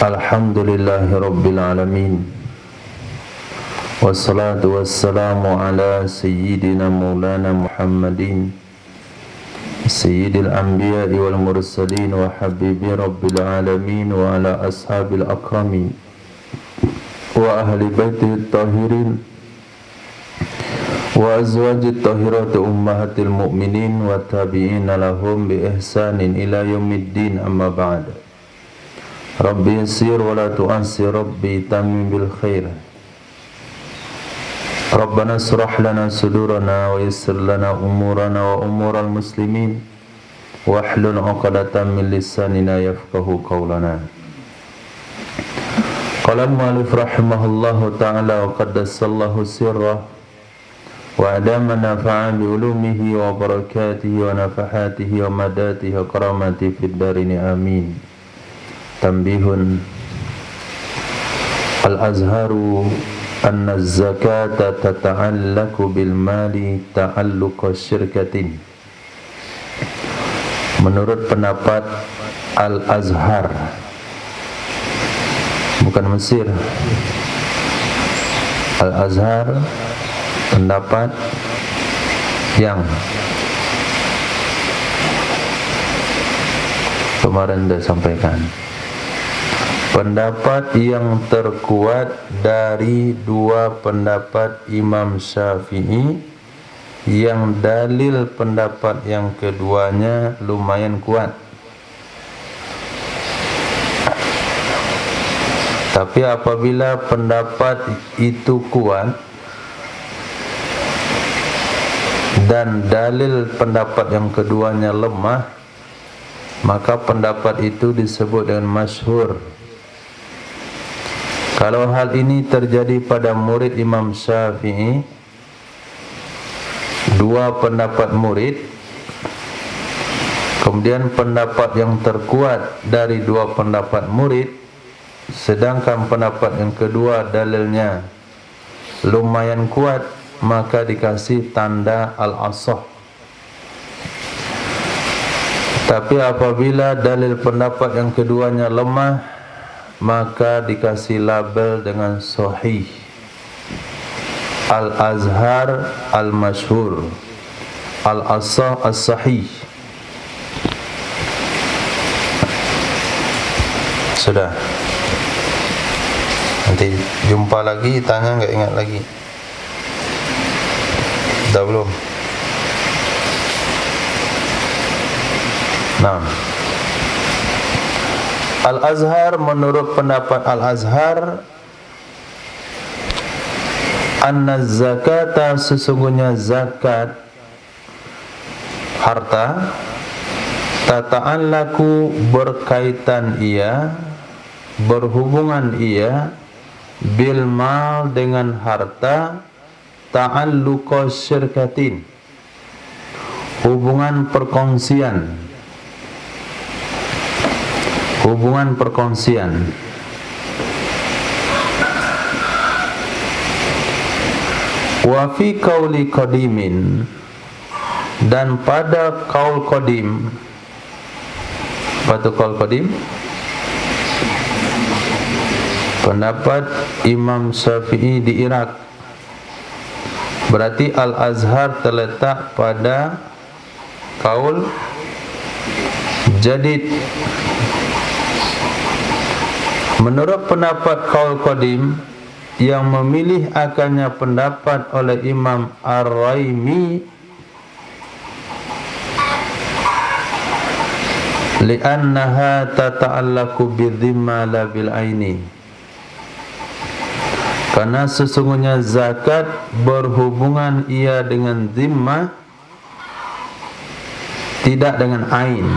Alhamdulillahi Rabbil Alamin. Wassalatu wassalamu ala sayyidina maulana Muhammadin sayyidil anbiya'i wal mursalin wa habibi Rabbil Alamin wa ala ashabil akramin wa ahli baitihi tahirin wa azwajit tahirati ummahatil mu'minin wa tabi'ina lahum bi ihsanin ila yaumiddin, amma ba'd. Rabbi yassir wa la tu'assir, Rabbi tamim bil khair. Rabbana surah lana sudurana wa yassir lana umurana wa umural muslimin wa hlul 'uqdatam min lisanina yafqahu qawlana. Qala al-mu'allif rahimahullahu ta'ala wa qaddasallahu sirrah wa adama nafa'a bi ulumihi wa barakatihi wa nafahatihi wa madatihi wa karamatihi fid darini amin. Tambihun, al-azharu anna zakata tata'allaku bil mali ta'alluqa syirkatin. Menurut pendapat Al-Azhar, bukan Mesir, Al-Azhar pendapat yang kemarin sudah sampaikan. Pendapat yang terkuat dari dua pendapat Imam Syafi'i, yang dalil pendapat yang keduanya lumayan kuat. Tapi apabila pendapat itu kuat dan dalil pendapat yang keduanya lemah, maka pendapat itu disebut dengan masyhur. Kalau hal ini terjadi pada murid Imam Syafi'i, dua pendapat murid, kemudian pendapat yang terkuat dari dua pendapat murid, sedangkan pendapat yang kedua dalilnya lumayan kuat, maka dikasih tanda al-asah. Tapi apabila dalil pendapat yang keduanya lemah, maka dikasih label dengan sahih. Al-Azhar al-masyhur, al-asah as-sahih. Sudah. Nanti jumpa lagi, tanya enggak ingat lagi. Dah belum? Nah, Al-Azhar, menurut pendapat Al-Azhar, anna zakata, sesungguhnya zakat harta, tata'allaku, berkaitan ia, berhubungan ia, bil mal, dengan harta, ta'alluqa syirkatin, hubungan perkongsian. Hubungan perkongsian. Wa fi qauli qadimin, dan pada qaul qadim. Pada qaul qadim, pendapat Imam Syafi'i di Irak. Berarti Al-Azhar terletak pada qaul jadid. Menurut pendapat qaul qadim, yang memilih akannya pendapat oleh Imam Ar-Raimi, li'annaha tata'allaku bidhimma la bil aini, karena sesungguhnya zakat berhubungan ia dengan zimmah, tidak dengan ain.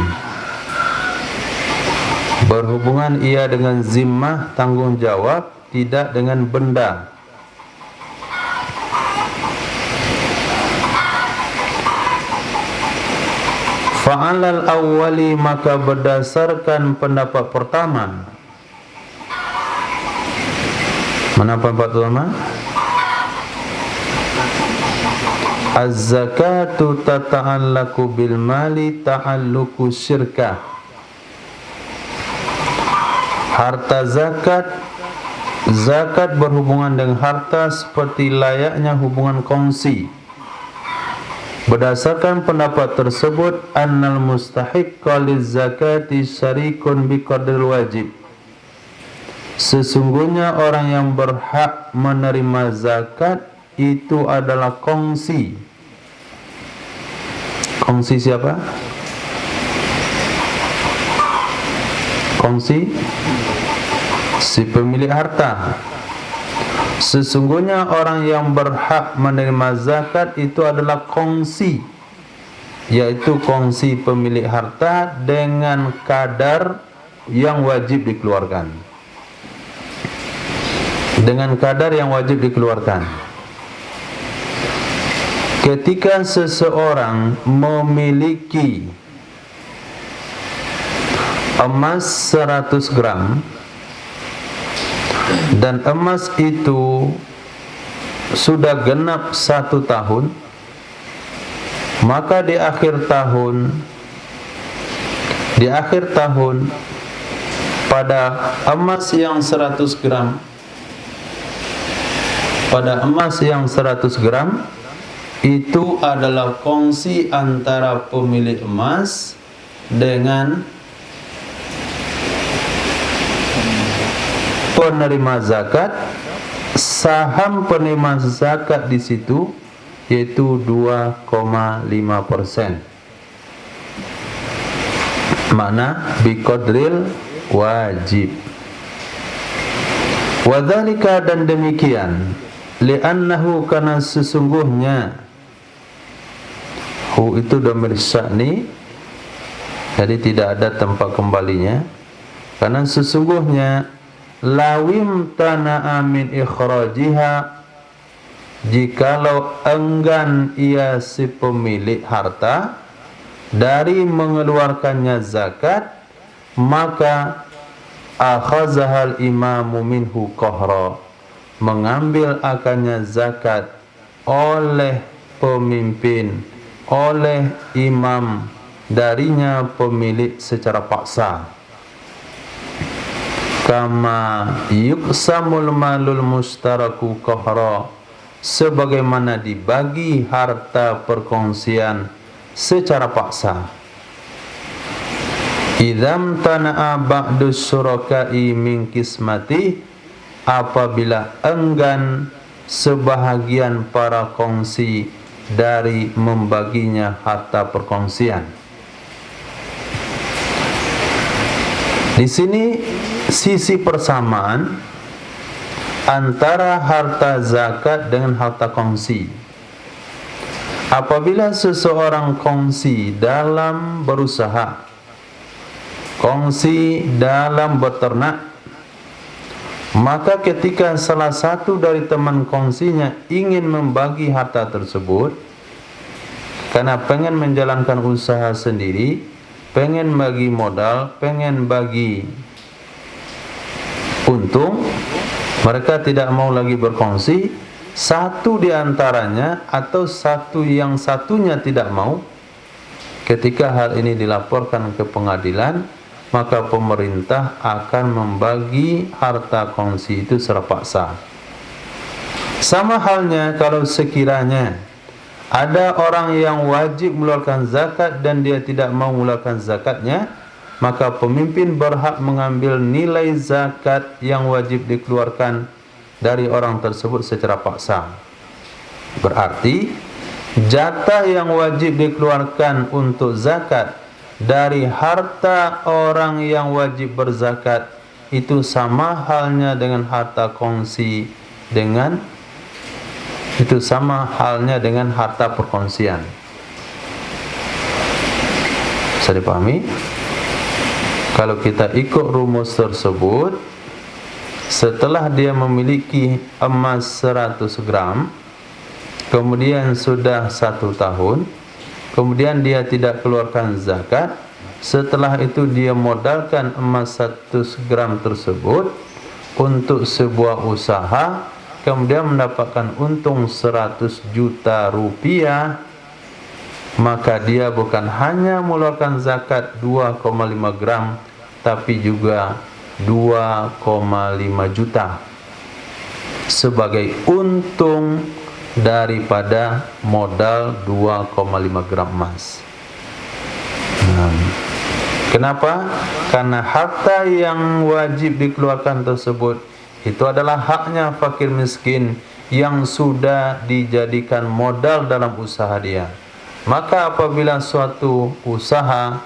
Berhubungan ia dengan zimmah, tanggung jawab, tidak dengan benda. Fa'alal awwali, maka berdasarkan pendapat pertama. Mana pendapat pertama? Az-zakatu tata'allaku bil mali ta'alluku syirkah. Harta zakat, zakat berhubungan dengan harta seperti layaknya hubungan kongsi. Berdasarkan pendapat tersebut, annal mustahiqqa liz-zakati syarikun biqadril wajib. Sesungguhnya orang yang berhak menerima zakat itu adalah kongsi. Kongsi siapa? Kongsi si pemilik harta. Sesungguhnya orang yang berhak menerima zakat itu adalah kongsi, yaitu kongsi pemilik harta dengan kadar yang wajib dikeluarkan. Dengan kadar yang wajib dikeluarkan. Ketika seseorang memiliki emas 100 gram dan emas itu sudah genap 1 tahun, maka di akhir tahun pada emas yang 100 gram itu adalah kongsi antara pemilik emas dengan penerima zakat. Saham penerima zakat di situ yaitu 2,5%. Makna biqadril wajib. Wadzalika, dan demikian, li'annahu, karena sesungguhnya, hu itu dhamir sya'ni, jadi tidak ada tempat kembalinya. Karena sesungguhnya lawim tana'a min ikhrajiha, jikalau enggan ia si pemilik harta dari mengeluarkannya zakat, maka akhazahal imamu minhu qahra, mengambil akannya zakat oleh pemimpin, oleh imam darinya pemilik secara paksa. Kama yuqsamul malul mustaraku qahra, sebagaimana dibagi harta perkongsian secara paksa. Idzam tana'a ba'dus syuraka'i min qismati, apabila enggan sebahagian para kongsi dari membaginya harta perkongsian. Di sini sisi persamaan antara harta zakat dengan harta kongsi. Apabila seseorang kongsi dalam berusaha, kongsi dalam beternak, maka ketika salah satu dari teman kongsinya ingin membagi harta tersebut karena pengen menjalankan usaha sendiri, pengen bagi modal, pengen bagi untung, mereka tidak mau lagi berkongsi. Satu di antaranya atau satunya tidak mau. Ketika hal ini dilaporkan ke pengadilan, maka pemerintah akan membagi harta kongsi itu secara paksa. Sama halnya kalau sekiranya ada orang yang wajib mengeluarkan zakat dan dia tidak mau mengeluarkan zakatnya, maka pemimpin berhak mengambil nilai zakat yang wajib dikeluarkan dari orang tersebut secara paksa. Berarti jatah yang wajib dikeluarkan untuk zakat dari harta orang yang wajib berzakat itu sama halnya dengan harta kongsi, itu sama halnya dengan harta perkongsian. Bisa dipahami? Kalau kita ikut rumus tersebut, setelah dia memiliki emas 100 gram, kemudian sudah 1 tahun, kemudian dia tidak keluarkan zakat, setelah itu dia modalkan emas 100 gram tersebut untuk sebuah usaha, kemudian mendapatkan untung 100 juta rupiah, maka dia bukan hanya mengeluarkan zakat 2,5 gram, tapi juga 2,5 juta sebagai untung daripada modal 2,5 gram emas. Kenapa? Karena harta yang wajib dikeluarkan tersebut itu adalah haknya fakir miskin yang sudah dijadikan modal dalam usaha dia. Maka apabila suatu usaha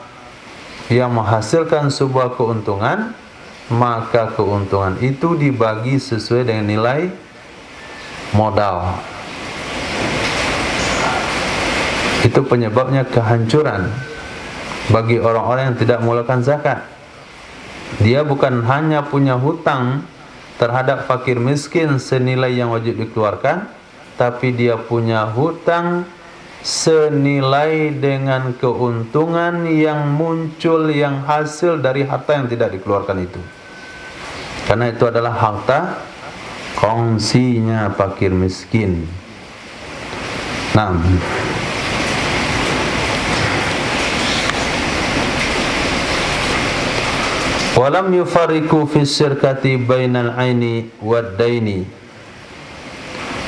yang menghasilkan sebuah keuntungan, maka keuntungan itu dibagi sesuai dengan nilai modal. Itu penyebabnya kehancuran bagi orang-orang yang tidak mengeluarkan zakat. Dia bukan hanya punya hutang terhadap fakir miskin senilai yang wajib dikeluarkan, tapi dia punya hutang senilai dengan keuntungan yang muncul, yang hasil dari harta yang tidak dikeluarkan itu. Karena itu adalah harta kongsinya fakir miskin. Nah, walam yufarriqu fi syirkati bainal aini wad daini,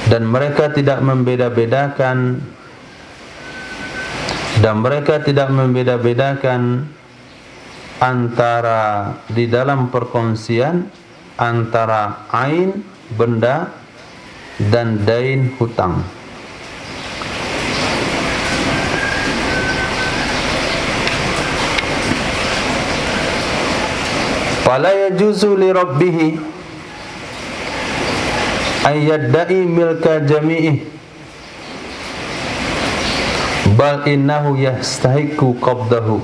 dan mereka tidak membeda-bedakan antara di dalam perkongsian antara ain benda dan dain hutang. Fala yajuzu li rabbih ayyadda'i milka jami'ih, bal innahu yastahiqu qabdahu.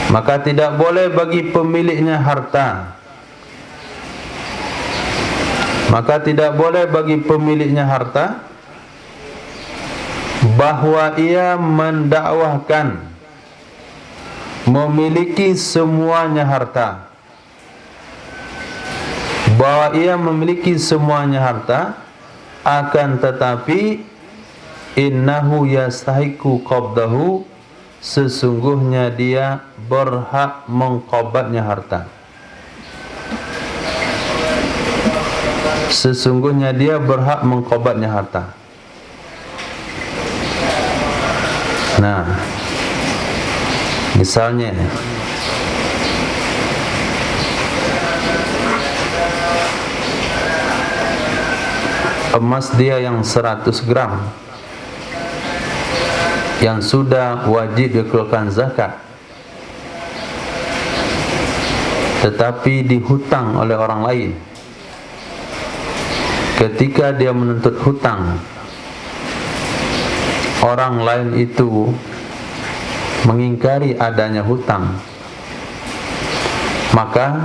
Maka tidak boleh bagi pemiliknya harta, bahwa ia mendakwahkan memiliki semuanya harta, akan tetapi innahu yastahiqu qabdahu, sesungguhnya dia berhak mengqabadnya harta. Nah, misalnya emas dia yang 100 gram yang sudah wajib dikeluarkan zakat, tetapi dihutang oleh orang lain. Ketika dia menuntut hutang, orang lain itu mengingkari adanya hutang, maka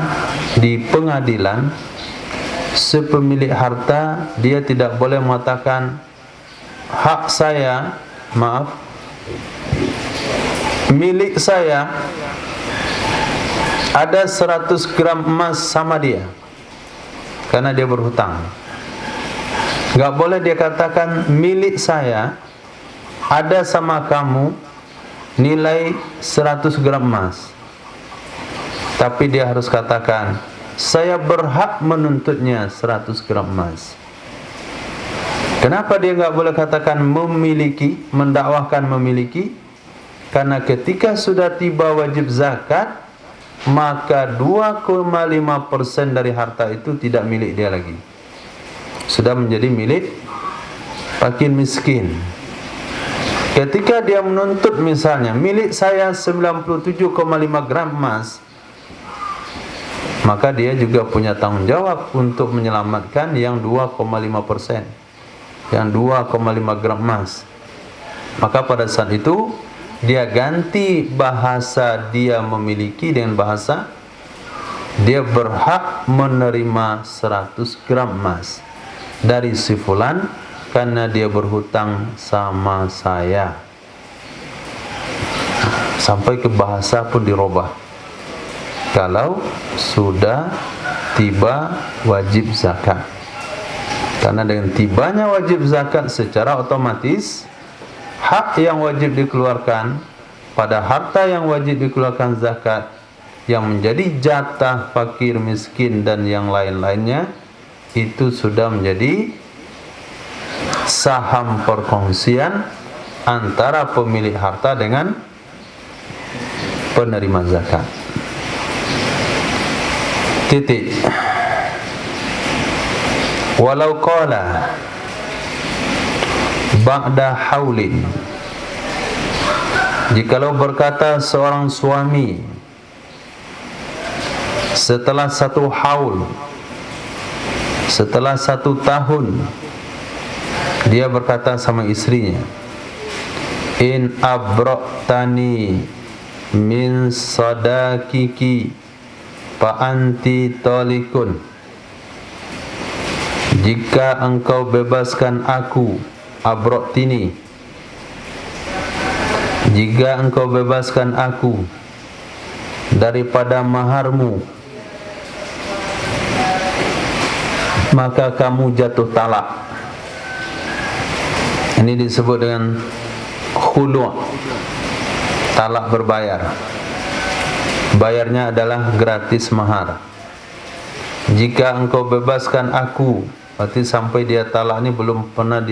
di pengadilan sepemilik harta dia tidak boleh mengatakan milik saya ada 100 gram emas sama dia, karena dia berhutang. Enggak boleh dia katakan milik saya ada sama kamu nilai 100 gram emas, tapi dia harus katakan saya berhak menuntutnya 100 gram emas. Kenapa dia enggak boleh katakan memiliki, mendakwahkan memiliki? Karena ketika sudah tiba wajib zakat, maka 2,5% dari harta itu tidak milik dia lagi, sudah menjadi milik fakir miskin. Ketika dia menuntut misalnya milik saya 97,5 gram emas, maka dia juga punya tanggung jawab untuk menyelamatkan yang 2,5%, yang 2,5 gram emas. Maka pada saat itu dia ganti bahasa dia memiliki dengan bahasa dia berhak menerima 100 gram emas dari si fulan karena dia berhutang sama saya. Sampai ke bahasa pun dirubah kalau sudah tiba wajib zakat. Karena dengan tibanya wajib zakat secara otomatis hak yang wajib dikeluarkan pada harta yang wajib dikeluarkan zakat yang menjadi jatah fakir, miskin dan yang lain-lainnya itu sudah menjadi saham perkongsian antara pemilik harta dengan penerima zakat. Titik. Walau qala ba'da haulin, jikalau berkata seorang suami setelah 1 haul, setelah 1 tahun, dia berkata sama istrinya, in abra'tani min sadakiki fa anti talikun, jika engkau bebaskan aku, abra'tini, jika engkau bebaskan aku daripada maharmu, maka kamu jatuh talak. Ini disebut dengan khulu', talak berbayar. Bayarnya adalah gratis mahar. Jika engkau bebaskan aku, berarti sampai dia talak ini belum pernah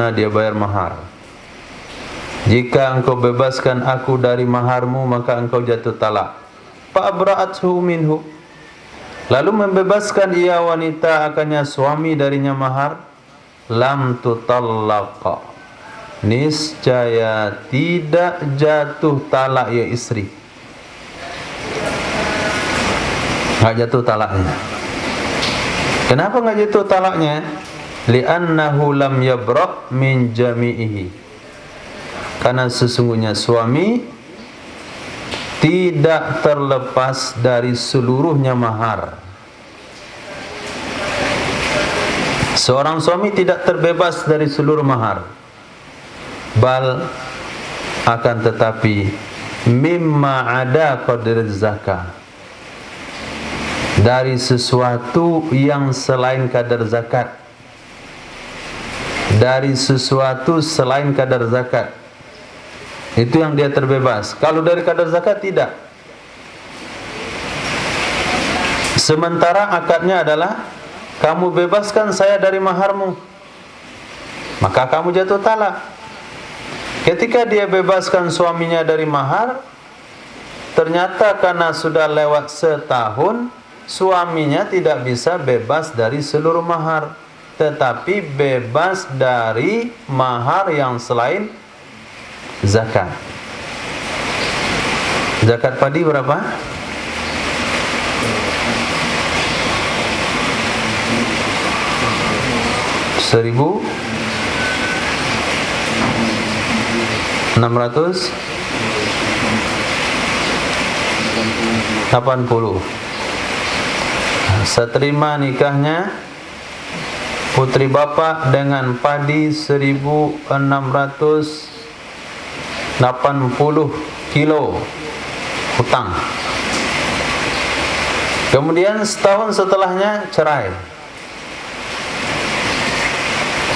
dia bayar mahar. Jika engkau bebaskan aku dari maharmu, maka engkau jatuh talak. Fa abra'athu minhu, lalu membebaskan ia wanita akannya suami darinya mahar, lam tutallaqa, niscaya tidak jatuh talak ya istri. Enggak jatuh talaknya. Kenapa enggak jatuh talaknya? Li'annahu lam yabra' min jami'ihi, karena sesungguhnya suami tidak terlepas dari seluruhnya mahar. Seorang suami tidak terbebas dari seluruh mahar. Bal, akan tetapi, mimma ada qadr zakah, dari sesuatu yang selain kadar zakat. Dari sesuatu selain kadar zakat, itu yang dia terbebas. Kalau dari kadar zakat tidak. Sementara akadnya adalah kamu bebaskan saya dari maharmu, maka kamu jatuh talak. Ketika dia bebaskan suaminya dari mahar, ternyata karena sudah lewat setahun, suaminya tidak bisa bebas dari seluruh mahar, tetapi bebas dari mahar yang selain zakat. Zakat padi berapa? Seribu 680. Seterima nikahnya putri bapak dengan padi 1680 kilo hutang. Kemudian setahun setelahnya cerai,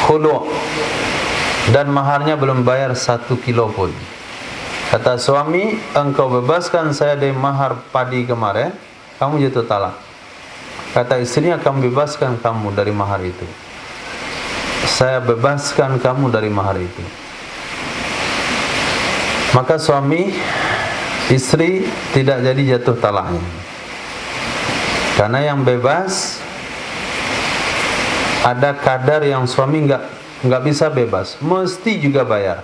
khulu', dan maharnya belum bayar 1 kilo pun. Kata suami, engkau bebaskan saya dari mahar padi kemarin, kamu jatuh talak. Kata istrinya, kamu bebaskan kamu dari mahar itu, saya bebaskan kamu dari mahar itu. Maka suami, istri tidak jadi jatuh talaknya, karena yang bebas ada kadar yang suami enggak bisa bebas, mesti juga bayar,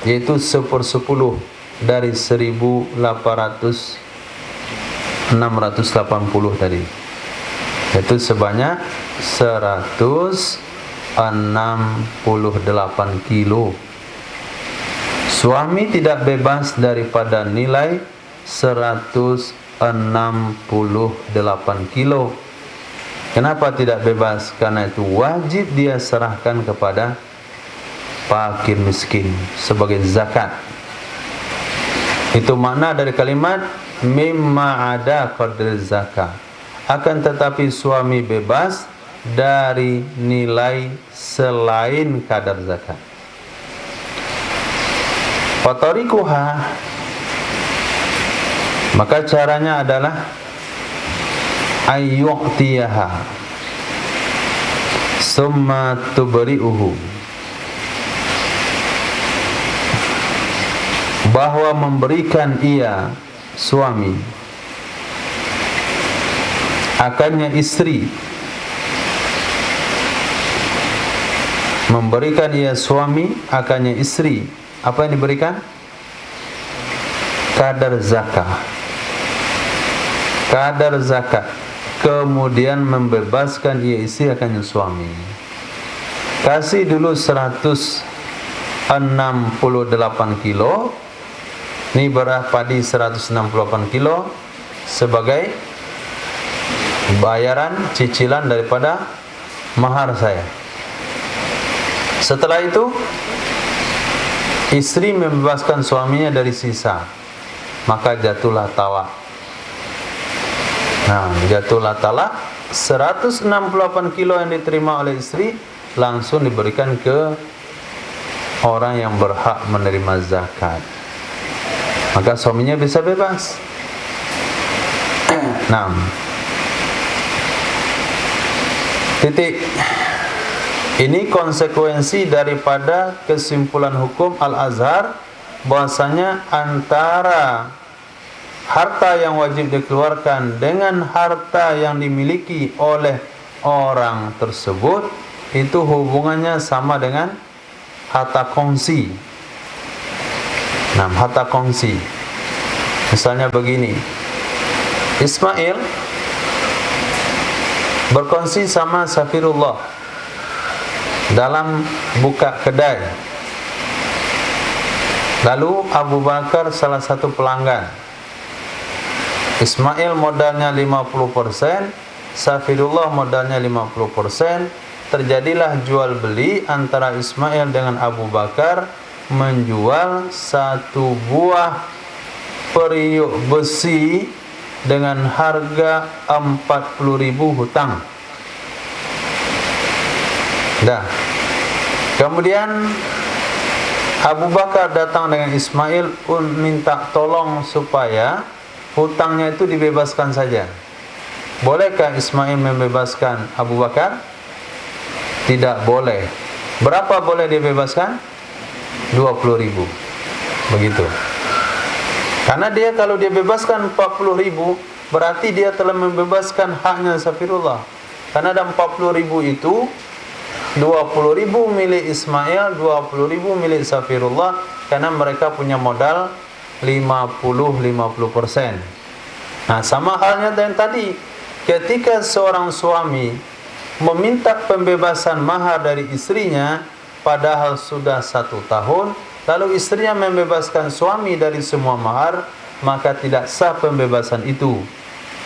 yaitu 1/10 dari 680 tadi, yaitu sebanyak 168 kilo. Suami tidak bebas daripada nilai 168 kilo. Kenapa tidak bebas? Karena itu wajib dia serahkan kepada fakir miskin sebagai zakat. Itu makna dari kalimat mimma ada qadr zakah. Akan tetapi suami bebas dari nilai selain kadar zakat. Fatarikuha, Maka caranya adalah ayyu'tiyaha summa tubri'uhu, bahwa memberikan ia suami akannya istri, memberikan ia suami akannya istri. Apa yang diberikan? Kadar zakat. Kadar zakat. Kemudian membebaskan ia istri akannya suami. Kasih dulu 168 kilo. Ini beras padi 168 kilo sebagai bayaran cicilan daripada mahar saya. Setelah itu istri membebaskan suaminya dari sisa, maka jatuhlah talak. Nah, jatuhlah talak. 168 kilo yang diterima oleh istri langsung diberikan ke orang yang berhak menerima zakat. Maka suaminya bisa bebas. 6. Titik. Ini konsekuensi daripada kesimpulan hukum Al-Azhar bahwasanya antara harta yang wajib dikeluarkan dengan harta yang dimiliki oleh orang tersebut itu hubungannya sama dengan harta kongsi. Nah, harta kongsi. Misalnya begini, Ismail berkongsi sama Safirullah dalam buka kedai. Lalu Abu Bakar salah satu pelanggan. Ismail modalnya 50%, Safirullah modalnya 50%. Terjadilah jual beli antara Ismail dengan Abu Bakar, menjual satu buah periuk besi dengan harga 40.000 hutang. Dah. Kemudian Abu Bakar datang dengan Ismail minta tolong supaya hutangnya itu dibebaskan saja. Bolehkah Ismail membebaskan Abu Bakar? Tidak boleh. Berapa boleh dibebaskan? 20.000. Begitu. Karena dia kalau dia bebaskan 40.000, berarti dia telah membebaskan haknya Safirullah. Karena ada 40.000 itu 20.000 milik Ismail, 20.000 milik Safirullah, karena mereka punya modal 50-50%. Nah, sama halnya dengan tadi. Ketika seorang suami meminta pembebasan mahar dari istrinya, padahal sudah 1 tahun, lalu istrinya membebaskan suami dari semua mahar, maka tidak sah pembebasan itu.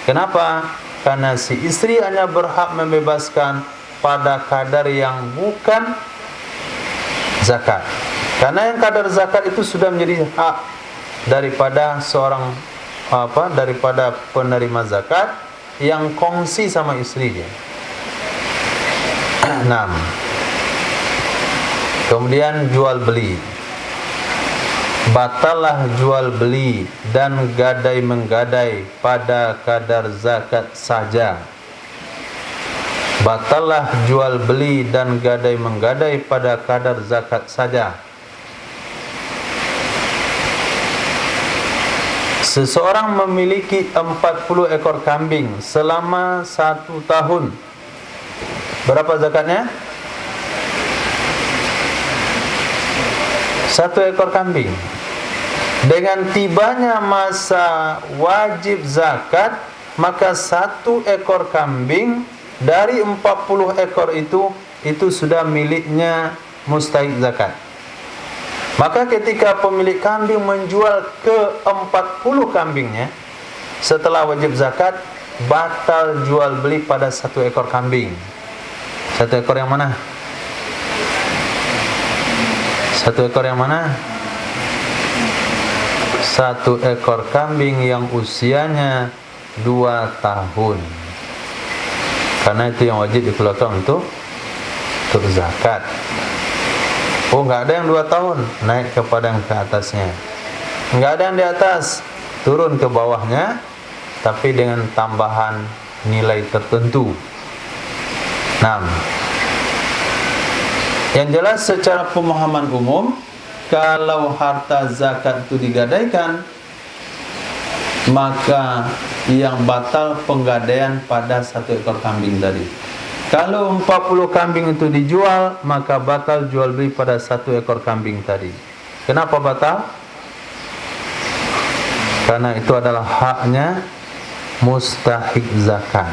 Kenapa? Karena si istri hanya berhak membebaskan pada kadar yang bukan zakat. Karena yang kadar zakat itu sudah menjadi hak daripada seorang daripada penerima zakat yang kongsi sama istrinya. 6. Kemudian jual beli. Batalah jual beli dan gadai menggadai pada kadar zakat saja. Batalah jual beli dan gadai menggadai pada kadar zakat saja. Seseorang memiliki 40 ekor kambing selama 1 tahun. Berapa zakatnya? 1 ekor kambing. Dengan tibanya masa wajib zakat, maka 1 ekor kambing dari 40 ekor itu sudah miliknya mustahik zakat. Maka ketika pemilik kambing menjual ke 40 kambingnya setelah wajib zakat, batal jual beli pada 1 ekor kambing. 1 ekor yang mana? 1 ekor yang mana? 1 ekor kambing yang usianya 2 tahun. Karena itu yang wajib dikeluarkan untuk zakat. Oh, enggak ada yang 2 tahun, naik kepada yang ke atasnya. Enggak ada yang di atas, turun ke bawahnya, tapi dengan tambahan nilai tertentu. Nah, yang jelas secara pemahaman umum, kalau harta zakat itu digadaikan, maka yang batal penggadaian pada 1 ekor kambing tadi. Kalau 40 kambing itu dijual, maka batal jual beli pada 1 ekor kambing tadi. Kenapa batal? Karena itu adalah haknya mustahik zakat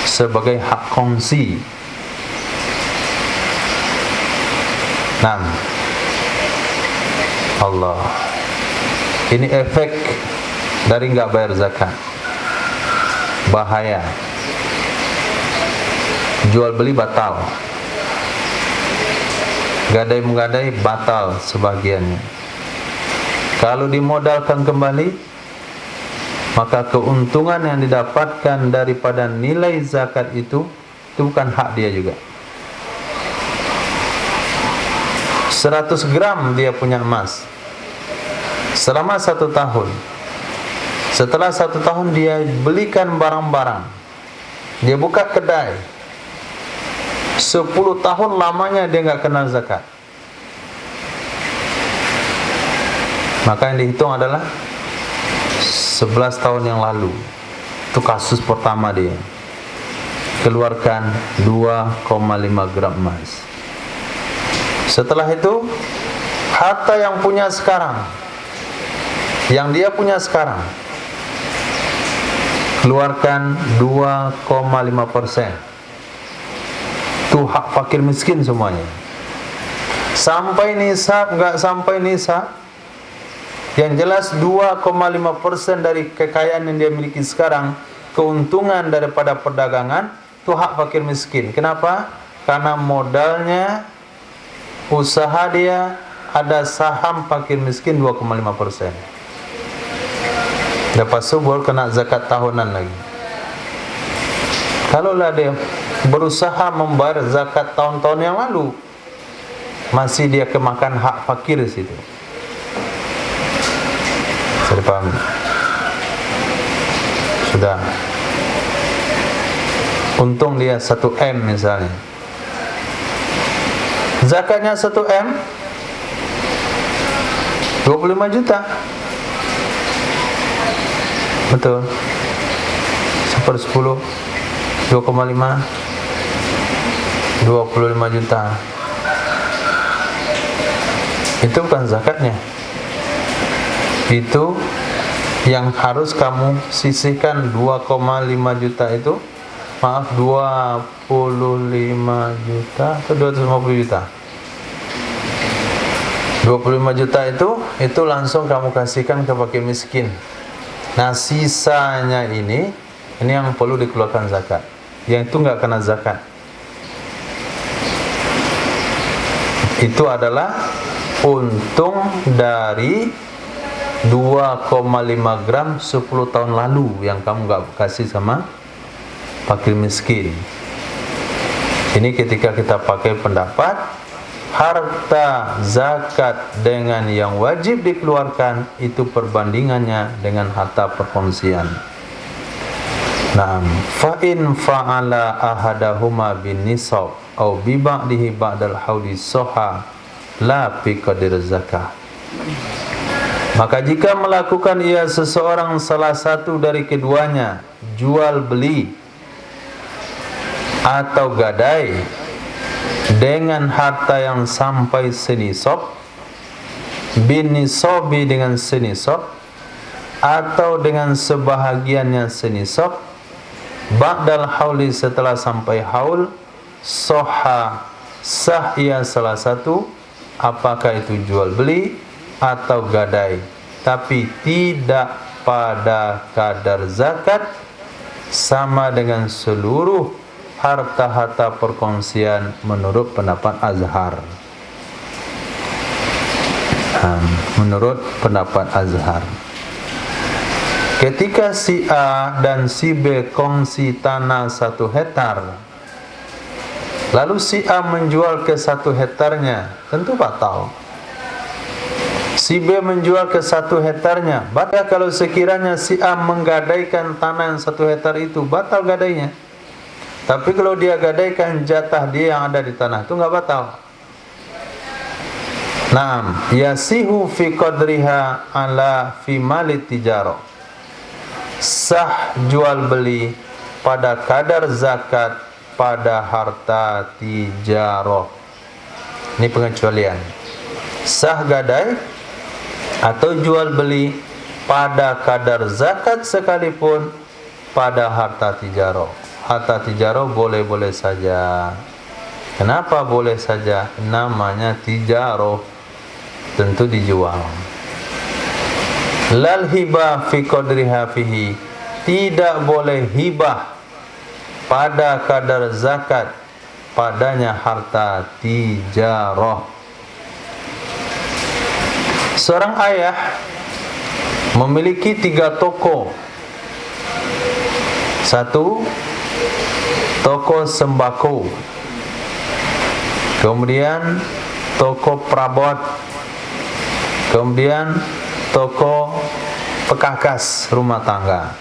sebagai hak kongsi. Nah, Allah, ini efek dari nggak bayar zakat. Bahaya. Jual beli batal, gadai menggadai batal sebagiannya. Kalau dimodalkan kembali, maka keuntungan yang didapatkan daripada nilai zakat itu bukan hak dia juga. 100 gram dia punya emas selama 1 tahun. Setelah 1 tahun dia belikan barang-barang, dia buka kedai, 10 tahun lamanya dia nggak kena zakat. Maka yang dihitung adalah 11 tahun yang lalu. Itu kasus pertama dia. Keluarkan 2,5 gram emas. Setelah itu, harta yang punya sekarang, yang dia punya sekarang, keluarkan 2,5%. Itu hak fakir miskin semuanya. Sampai nisab, nggak sampai nisab, yang jelas 2,5% dari kekayaan yang dia miliki sekarang, keuntungan daripada perdagangan, itu hak fakir miskin. Kenapa? Karena modalnya, usaha dia, ada saham fakir miskin 2,5%. Lepas subur kena zakat tahunan lagi. Kalaulah dia berusaha membayar zakat tahun-tahun yang lalu, masih dia kemakan hak fakir di situ. Sudah paham? Sudah. Untung dia 1M misalnya. Zakatnya 1M, 25 juta. Betul. 1/10, 2,5, 25 juta. Itu bukan zakatnya. Itu yang harus kamu sisihkan 2,5 juta itu. Maaf, 25 juta atau 250 juta. 25 juta itu langsung kamu kasihkan ke fakir miskin. Nah, sisanya ini yang perlu dikeluarkan zakat. Yang itu nggak kena zakat. Itu adalah untung dari 2,5 gram 10 tahun lalu yang kamu nggak kasih sama fakir miskin. Ini ketika kita pakai pendapat harta zakat dengan yang wajib dikeluarkan, itu perbandingannya dengan harta perkongsian. Naam, fa in fa'ala ahadahuma bin nisab au bi ba'dihi ba'dal hauli soha la bi qadir zakah. Maka jika melakukan ia seseorang salah satu dari keduanya, jual beli atau gadai dengan harta yang sampai senisab, bin nisabi dengan senisab, atau dengan sebahagiannya senisab, ba'dal hauli setelah sampai haul, soha sah ia salah satu, apakah itu jual beli atau gadai, tapi tidak pada kadar zakat, sama dengan seluruh harta-harta perkongsian menurut pendapat Azhar. Menurut pendapat Azhar, ketika si A dan si B kongsi tanah 1 hektar, lalu si A menjual ke 1 hektarnya, tentu batal. Si B menjual ke 1 hektarnya. Batal kalau sekiranya si A menggadaikan tanah yang 1 hektar itu, batal gadainya. Tapi kalau dia gadaikan jatah dia yang ada di tanah itu nggak batal. Naam, yasihu fi qadriha ala fi malit tijaro. Sah jual beli pada kadar zakat pada harta tijaro. Ini pengecualian. Sah gadai atau jual beli pada kadar zakat sekalipun pada harta tijaro. Harta tijaro boleh-boleh saja. Kenapa boleh saja? Namanya tijaro, tentu dijual. Lal hibah fi qadriha fihi, tidak boleh hibah pada kadar zakat padanya harta tijarah. Seorang ayah memiliki 3 toko. 1 toko sembako, kemudian toko perabot, kemudian toko pekakas rumah tangga.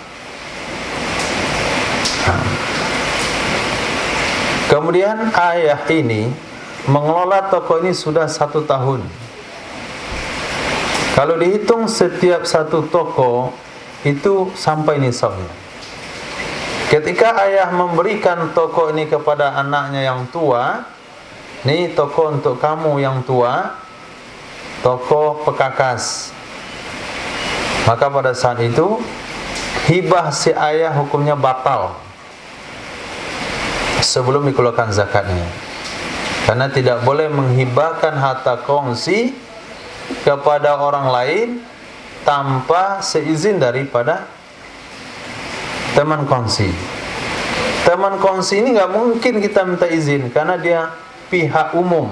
Kemudian ayah ini mengelola toko ini sudah 1 tahun. Kalau dihitung setiap 1 toko itu sampai nisabnya. Ketika ayah memberikan toko ini kepada anaknya yang tua, ini toko untuk kamu yang tua, toko pekakas. Maka pada saat itu hibah si ayah hukumnya batal sebelum dikeluarkan zakatnya. Karena tidak boleh menghibahkan harta kongsi kepada orang lain tanpa seizin daripada teman kongsi. Teman kongsi ini nggak mungkin kita minta izin karena dia pihak umum.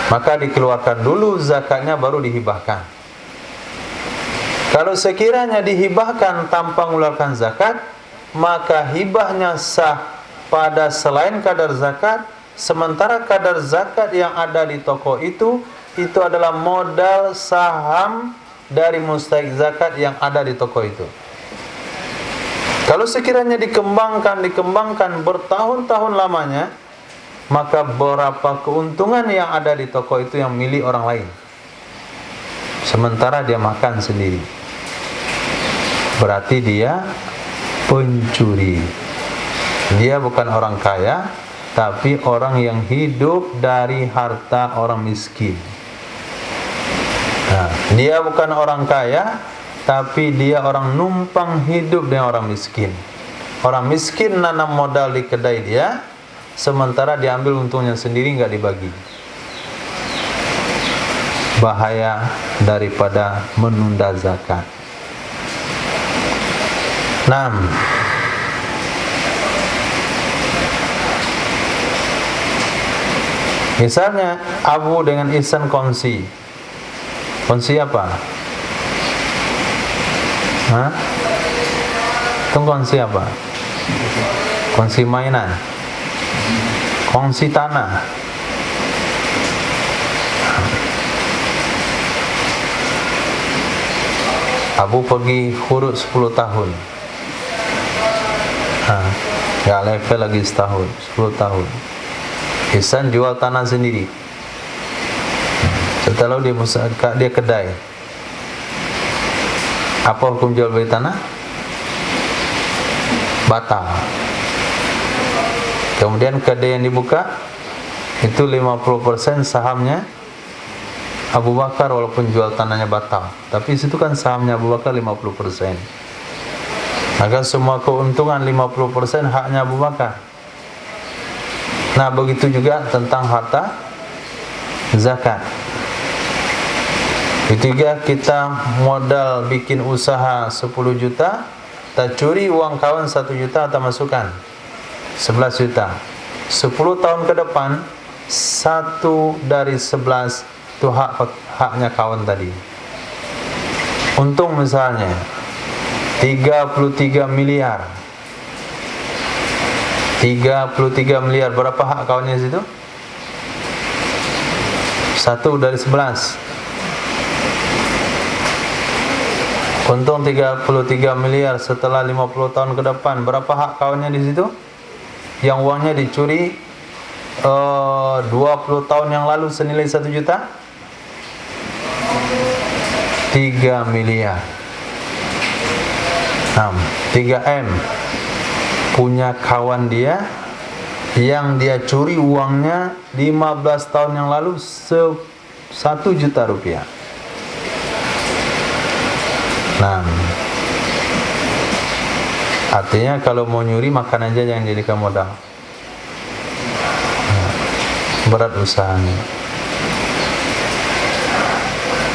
Maka dikeluarkan dulu zakatnya baru dihibahkan. Kalau sekiranya dihibahkan tanpa mengeluarkan zakat, maka hibahnya sah pada selain kadar zakat, sementara kadar zakat yang ada di toko itu adalah modal saham dari mustahik zakat yang ada di toko itu. Kalau sekiranya dikembangkan bertahun-tahun lamanya, maka berapa keuntungan yang ada di toko itu yang milik orang lain, sementara dia makan sendiri. Berarti dia pencuri. Dia bukan orang kaya, tapi orang yang hidup dari harta orang miskin. Nah, dia bukan orang kaya, tapi dia orang numpang hidup dengan orang miskin. Orang miskin nanam modal di kedai dia, sementara diambil untungnya sendiri, nggak dibagi. Bahaya daripada menunda zakat. 6. Misalnya Abu dengan Ihsan kongsi. Kongsi apa? Itu kongsi apa? Kongsi mainan, kongsi tanah. Abu pergi hurut 10 tahun. Gak level lagi setahun, 10 tahun. Ihsan jual tanah sendiri. Setelah dia kedai. Apa hukum jual beli tanah? Batal. Kemudian kedai yang dibuka itu 50% sahamnya Abu Bakar, walaupun jual tanahnya batal. Tapi situ kan sahamnya Abu Bakar 50%. Maka semua keuntungan 50% haknya Abu Bakar. Nah, begitu juga tentang harta zakat. Ketiga, kita modal bikin usaha 10 juta, kita curi uang kawan 1 juta, kita masukkan 11 juta. 10 tahun ke depan, 1 dari 11 itu haknya kawan tadi. Untung misalnya 33 miliar. 33 miliar, berapa hak kawannya situ? 1 dari 11. untung 33 miliar setelah 50 tahun ke depan. Berapa hak kawannya di situ? Yang uangnya dicuri 20 tahun yang lalu senilai 1 juta? 3 miliar. 3M. Punya kawan dia yang dia curi uangnya 15 tahun yang lalu 1 juta rupiah. Artinya kalau mau nyuri makan aja, jangan jadikan modal. Berat usahanya.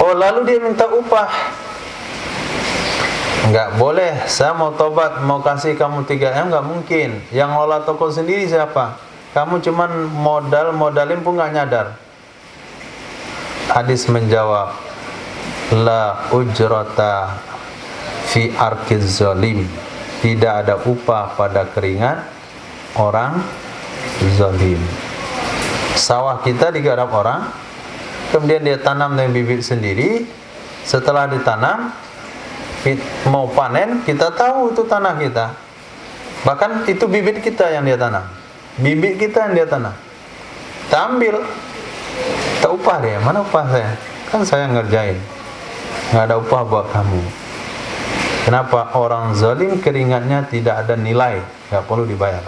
Oh, lalu dia minta upah. Enggak boleh, saya mau tobat, mau kasih kamu 3M, enggak mungkin. Yang ngelola toko sendiri siapa? Kamu cuman modalin pun enggak nyadar. Hadis menjawab, la ujrata fi arkiz zalim. Tidak ada upah pada keringat orang zalim. Sawah kita digarap orang, kemudian dia tanam dengan bibit sendiri. Setelah ditanam, mau panen, kita tahu itu tanah kita. Bahkan itu bibit kita yang dia tanam, bibit kita yang dia tanam. Kita ambil, tak upah dia. Mana upah saya? Kan saya ngerjain, nggak ada upah buat kamu. Kenapa? Orang zalim keringatnya tidak ada nilai, nggak perlu dibayar.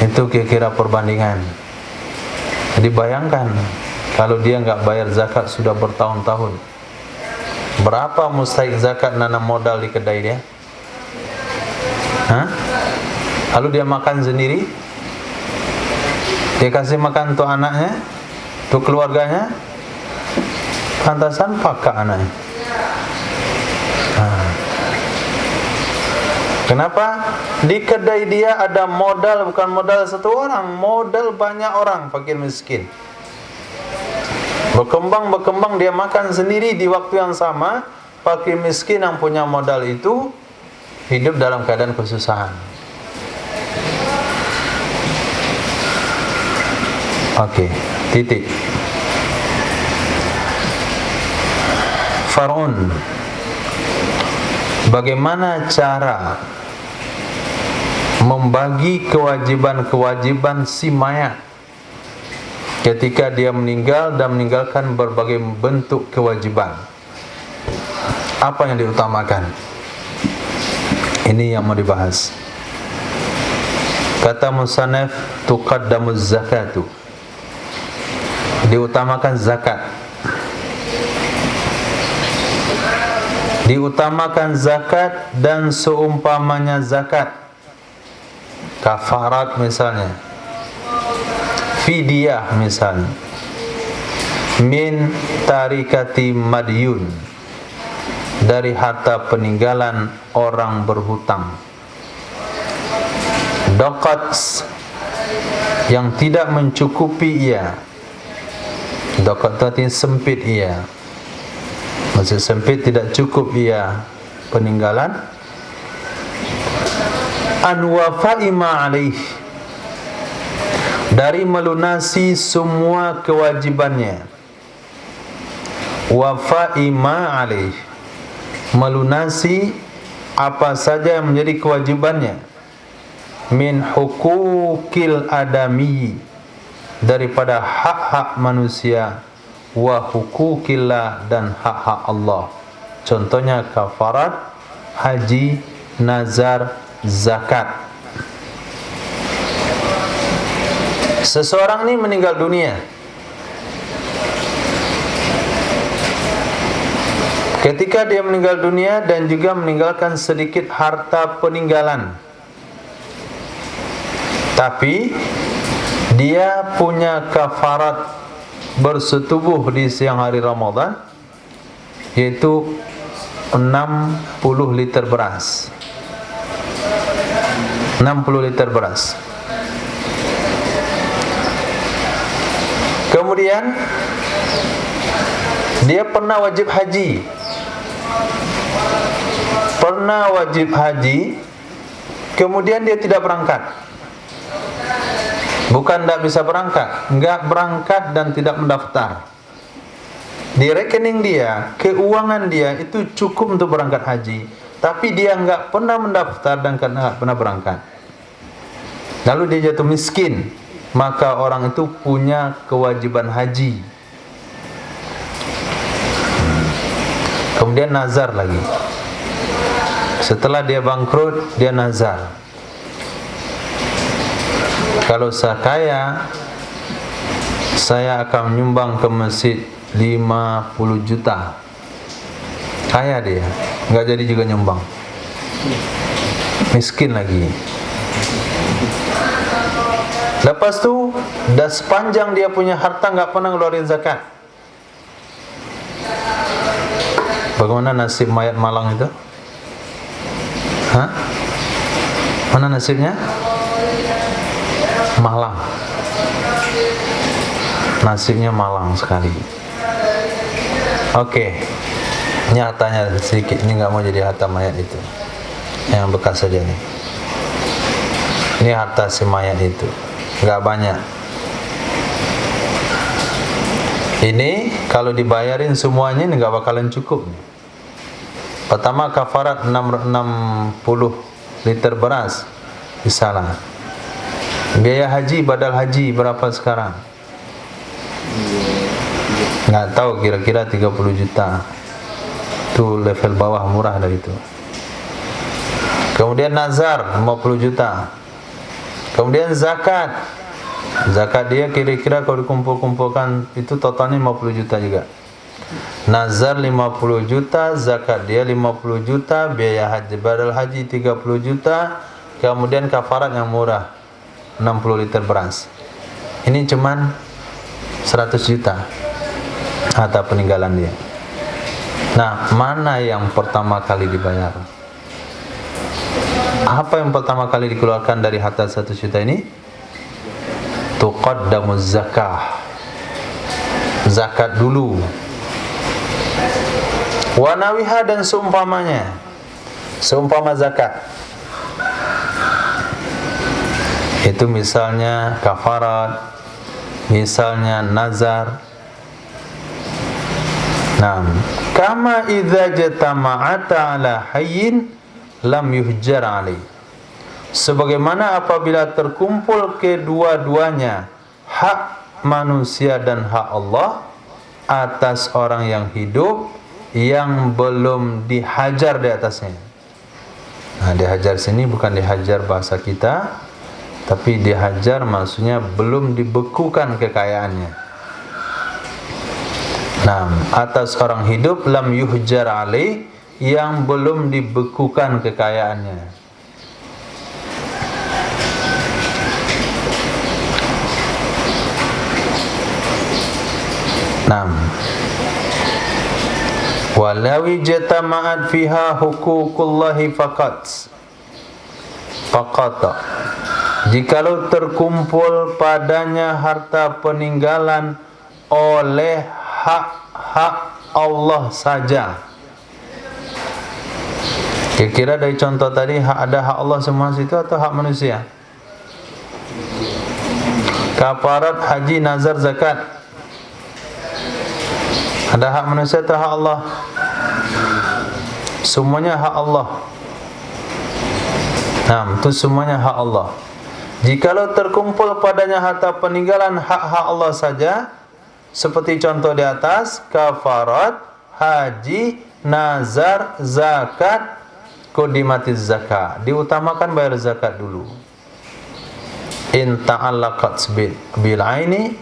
Itu kira-kira perbandingan. Jadi bayangkan kalau dia nggak bayar zakat sudah bertahun-tahun, berapa mustahik zakat nanam modal di kedai dia? Lalu dia makan sendiri, dia kasih makan untuk anaknya, untuk keluarganya, pantasan pakak anaknya. Kenapa? Di kedai dia ada modal, bukan modal satu orang, modal banyak orang fakir miskin. Berkembang dia makan sendiri di waktu yang sama. Fakir miskin yang punya modal itu hidup dalam keadaan kesusahan. Oke, titik. Faraun, bagaimana cara membagi kewajiban-kewajiban si mayat ketika dia meninggal dan meninggalkan berbagai bentuk kewajiban? Apa yang diutamakan? Ini yang mau dibahas. Kata musannaf, tuqaddamuz zakatu. Diutamakan zakat. Diutamakan zakat dan seumpamanya zakat. Kafarat misalnya, fidyah misalnya, min tarikati madyun, dari harta peninggalan orang berhutang. Doqat, yang tidak mencukupi ia. Doqat artinya sempit ia, maksud sempit, tidak cukup ia peninggalan. Anwafa'i ma'alaih, dari melunasi semua kewajibannya. Wafa'i ma'alaih, melunasi apa saja yang menjadi kewajibannya. Min hukukil adami, daripada hak-hak manusia. Wa hukukillah, dan hak-hak Allah. Contohnya kafarat, haji, nazar, zakat. Seseorang ini meninggal dunia, ketika dia meninggal dunia dan juga meninggalkan sedikit harta peninggalan, tapi dia punya kafarat bersetubuh di siang hari Ramadan, yaitu 60 liter beras. 60 liter beras. Kemudian dia pernah wajib haji. Kemudian dia tidak berangkat. Bukan tidak bisa berangkat, enggak berangkat dan tidak mendaftar. Di rekening dia, keuangan dia itu cukup untuk berangkat haji, tapi dia nggak pernah mendaftar dan nggak pernah berangkat. Lalu dia jatuh miskin, maka orang itu punya kewajiban haji. Kemudian nazar lagi. Setelah dia bangkrut, dia nazar. Kalau saya kaya, saya akan menyumbang ke masjid 50 juta. Kaya dia, nggak jadi juga nyumbang. Miskin lagi. Lepas tu, dah sepanjang dia punya harta nggak pernah ngeluarin zakat. Bagaimana nasib mayat malang itu? Hah? Mana nasibnya? Malang. Nasibnya malang sekali. Oke. Ini hartanya sedikit. Ini nggak mau jadi harta mayat itu. Yang bekas saja nih. Ini harta si mayat itu. Nggak banyak. Ini kalau dibayarin semuanya ini nggak bakalan cukup nih. Pertama kafarat 60 liter beras, misalnya. Biaya haji, badal haji berapa sekarang? Nggak tahu, kira-kira 30 juta. Itu level bawah, murah dari itu. Kemudian nazar 50 juta. Kemudian zakat. Zakat dia kira-kira kalau dikumpul-kumpulkan itu totalnya 50 juta juga. Nazar 50 juta, zakat dia 50 juta, biaya haji badal haji 30 juta, kemudian kafarat yang murah 60 liter beras. Ini cuman 100 juta harta peninggalan dia. Nah, mana yang pertama kali dibayar? Apa yang pertama kali dikeluarkan dari harta 100 juta ini? Tuqaddamuz zakah. Zakat dulu. Wanawiha dan seumpamanya. Seumpama zakat. Itu misalnya kafarat, misalnya nazar. Nah, kama idza jatama'ata ala hayyin lam yuhjar alaih. Sebagaimana apabila terkumpul kedua-duanya hak manusia dan hak Allah atas orang yang hidup yang belum dihajar di atasnya. Nah, dihajar sini bukan dihajar bahasa kita, tapi dihajar maksudnya belum dibekukan kekayaannya. Nah, atas orang hidup lam yuhjar alaih yang belum dibekukan kekayaannya. Nah, walawi jatama'at fiha huququllahi faqat. Jikalau terkumpul padanya harta peninggalan oleh hak-hak Allah saja. Kira-kira dari contoh tadi ada hak Allah semua situ atau hak manusia? Kafarat, haji, nazar, zakat. Ada hak manusia atau hak Allah? Semuanya hak Allah. Nah, itu semuanya hak Allah. Jikalau terkumpul padanya harta peninggalan hak-hak Allah saja, seperti contoh di atas, kafarat, haji, nazar, zakat, qudimatiz zakat. Diutamakan bayar zakat dulu. In ta'allaqat bil aini,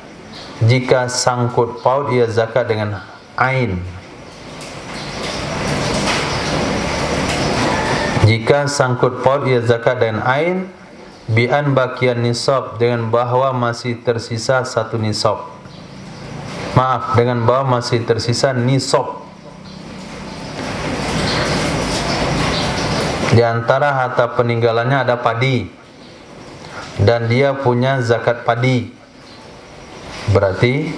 jika sangkut paut ia zakat dengan ain. Jika sangkut paut ia zakat dengan ain, bi an baqiyan nisab, dengan bahwa masih tersisa satu nisab. Maaf, dengan bahwa masih tersisa nisab. Di antara harta peninggalannya ada padi, dan dia punya zakat padi. Berarti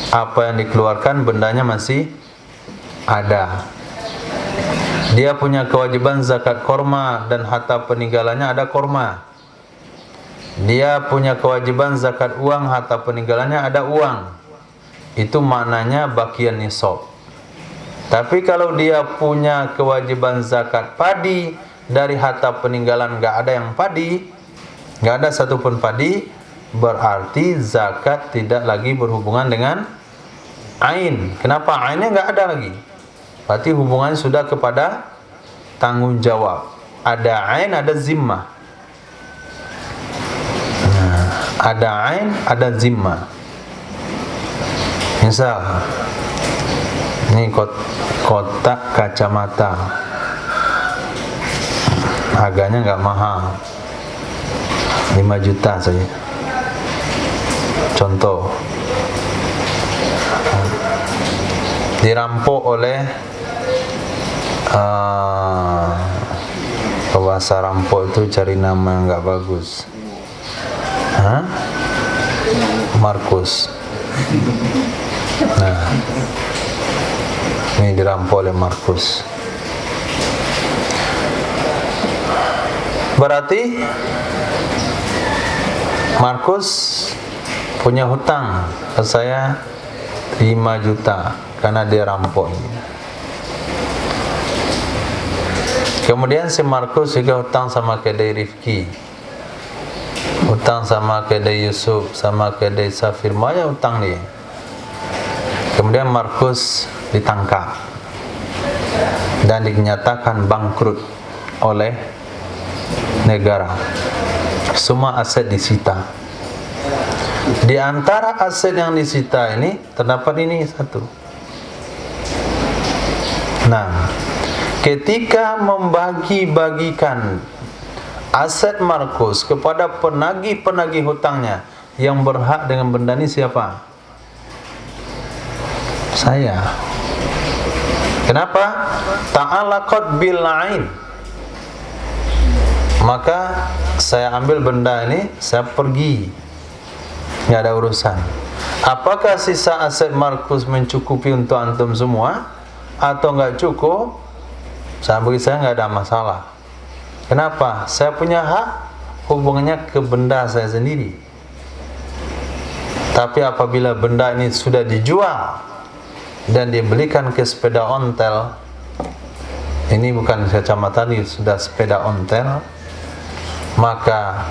apa yang dikeluarkan bendanya masih ada. Dia punya kewajiban zakat korma, dan harta peninggalannya ada korma. Dia punya kewajiban zakat uang, harta peninggalannya ada uang. itu maknanya bagian nisab. Tapi kalau dia punya kewajiban zakat padi, dari harta peninggalan nggak ada yang padi, nggak ada satupun padi, berarti zakat tidak lagi berhubungan dengan ain. Kenapa? Ainnya nggak ada lagi. Berarti hubungannya sudah kepada tanggung jawab. Ada ain, ada zimmah. Nah, ada ain, ada zimmah. Misal, ini kotak kacamata, harganya nggak mahal, 5 juta saja. Contoh, dirampok oleh bahasa rampok itu cari nama yang nggak bagus. Markus. Nah, ini dirampok oleh Markus. Berarti Markus punya hutang ke saya 5 juta karena dia rampok ini. Kemudian si Markus juga hutang sama kedai Rifki, hutang sama kedai Yusuf, sama kedai Safir, banyak hutang dia. Kemudian Markus ditangkap dan dinyatakan bangkrut oleh negara. Semua aset disita. Di antara aset yang disita ini terdapat ini satu. Nah, ketika membagi-bagikan aset Markus kepada penagih-penagih hutangnya, yang berhak dengan benda ini siapa? Saya. Kenapa? Ta'alaqat bil ain. Maka saya ambil benda ini, saya pergi, nggak ada urusan. Apakah sisa aset Markus mencukupi untuk antum semua atau nggak cukup? Bagi saya nggak ada masalah. Kenapa? Saya punya hak, hubungannya ke benda saya sendiri. Tapi apabila benda ini sudah dijual dan dibelikan ke sepeda ontel, ini bukan kacamata, ini sudah sepeda ontel, maka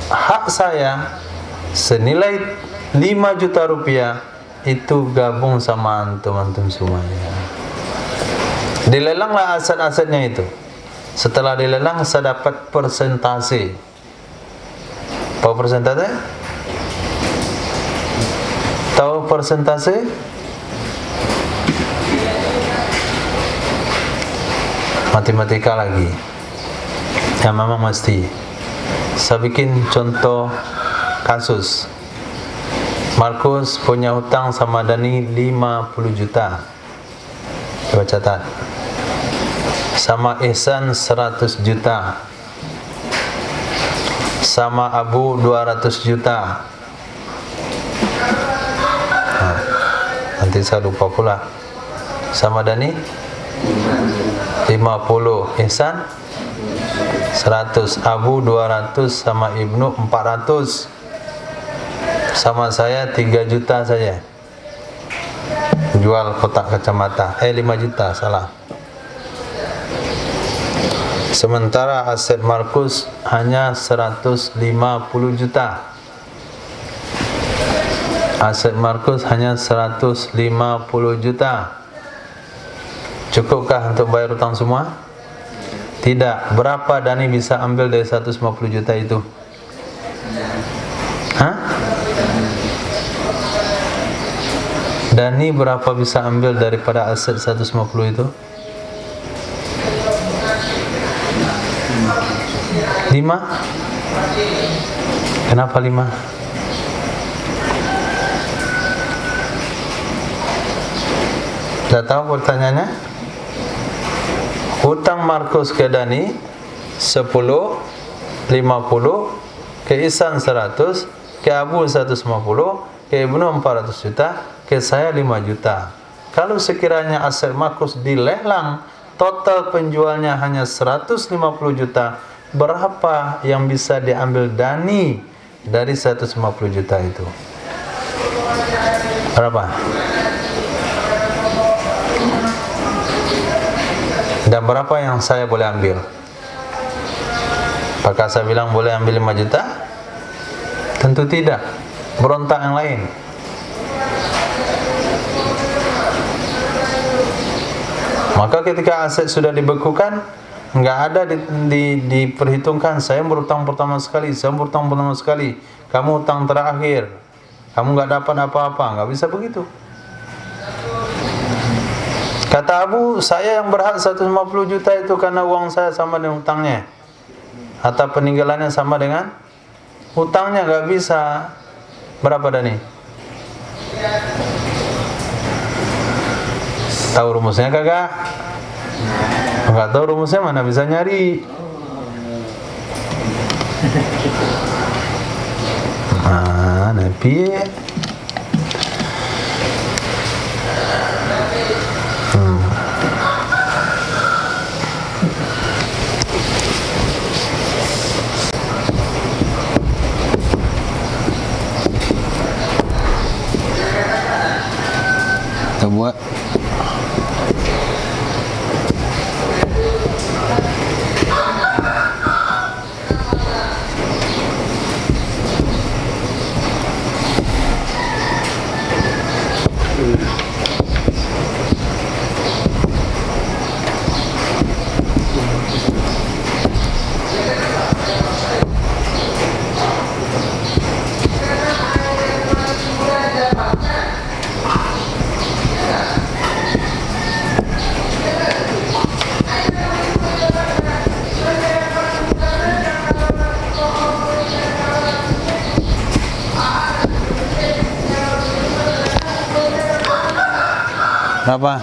hak saya senilai 5 juta rupiah itu gabung sama antum-antum semuanya. Dilelanglah aset-asetnya itu. Setelah dilelang saya dapat persentase. Tahu persentase? Tahu persentase? Matematika lagi. Ya memang mesti. Saya bikin contoh kasus. Markus punya hutang sama Dani 50 juta. Coba catat. Sama Ihsan 100 juta. Sama Abu 200 juta. Nah, nanti saya lupa pula. Sama Dani 50, Ihsan 100, Abu 200, sama Ibnu 400. Sama saya 3 juta saja. Jual kotak kacamata. 5 juta, salah. Sementara aset Markus hanya 150 juta. Aset Markus hanya 150 juta. Cukupkah untuk bayar hutang semua? Tidak. Berapa Dani bisa ambil dari 150 juta itu? Dani berapa bisa ambil daripada aset 150 itu? 5? Kenapa 5? Tidak tahu pertanyaannya? Hutang Markus ke Dani 10, 50, ke Ihsan 100, ke Abu 150, ke Ibnu 400 juta, ke saya 5 juta. Kalau sekiranya aset Markus dilelang, total penjualnya hanya 150 juta, berapa yang bisa diambil Dani dari 150 juta itu? Berapa? Dan berapa yang saya boleh ambil? Apakah saya bilang boleh ambil 5 juta? Tentu tidak. Berontak yang lain. Maka ketika aset sudah dibekukan, enggak ada diperhitungkan saya berutang pertama sekali, saya berutang pertama sekali, kamu utang terakhir, kamu enggak dapat apa-apa, enggak bisa begitu. Kata Abu, saya yang berhak 150 juta itu karena uang saya sama dengan hutangnya, atau peninggalannya sama dengan hutangnya, enggak bisa. Berapa Dani? Tahu rumusnya kagak? Enggak tahu rumusnya, mana bisa nyari. Nabi. Kita buat berapa?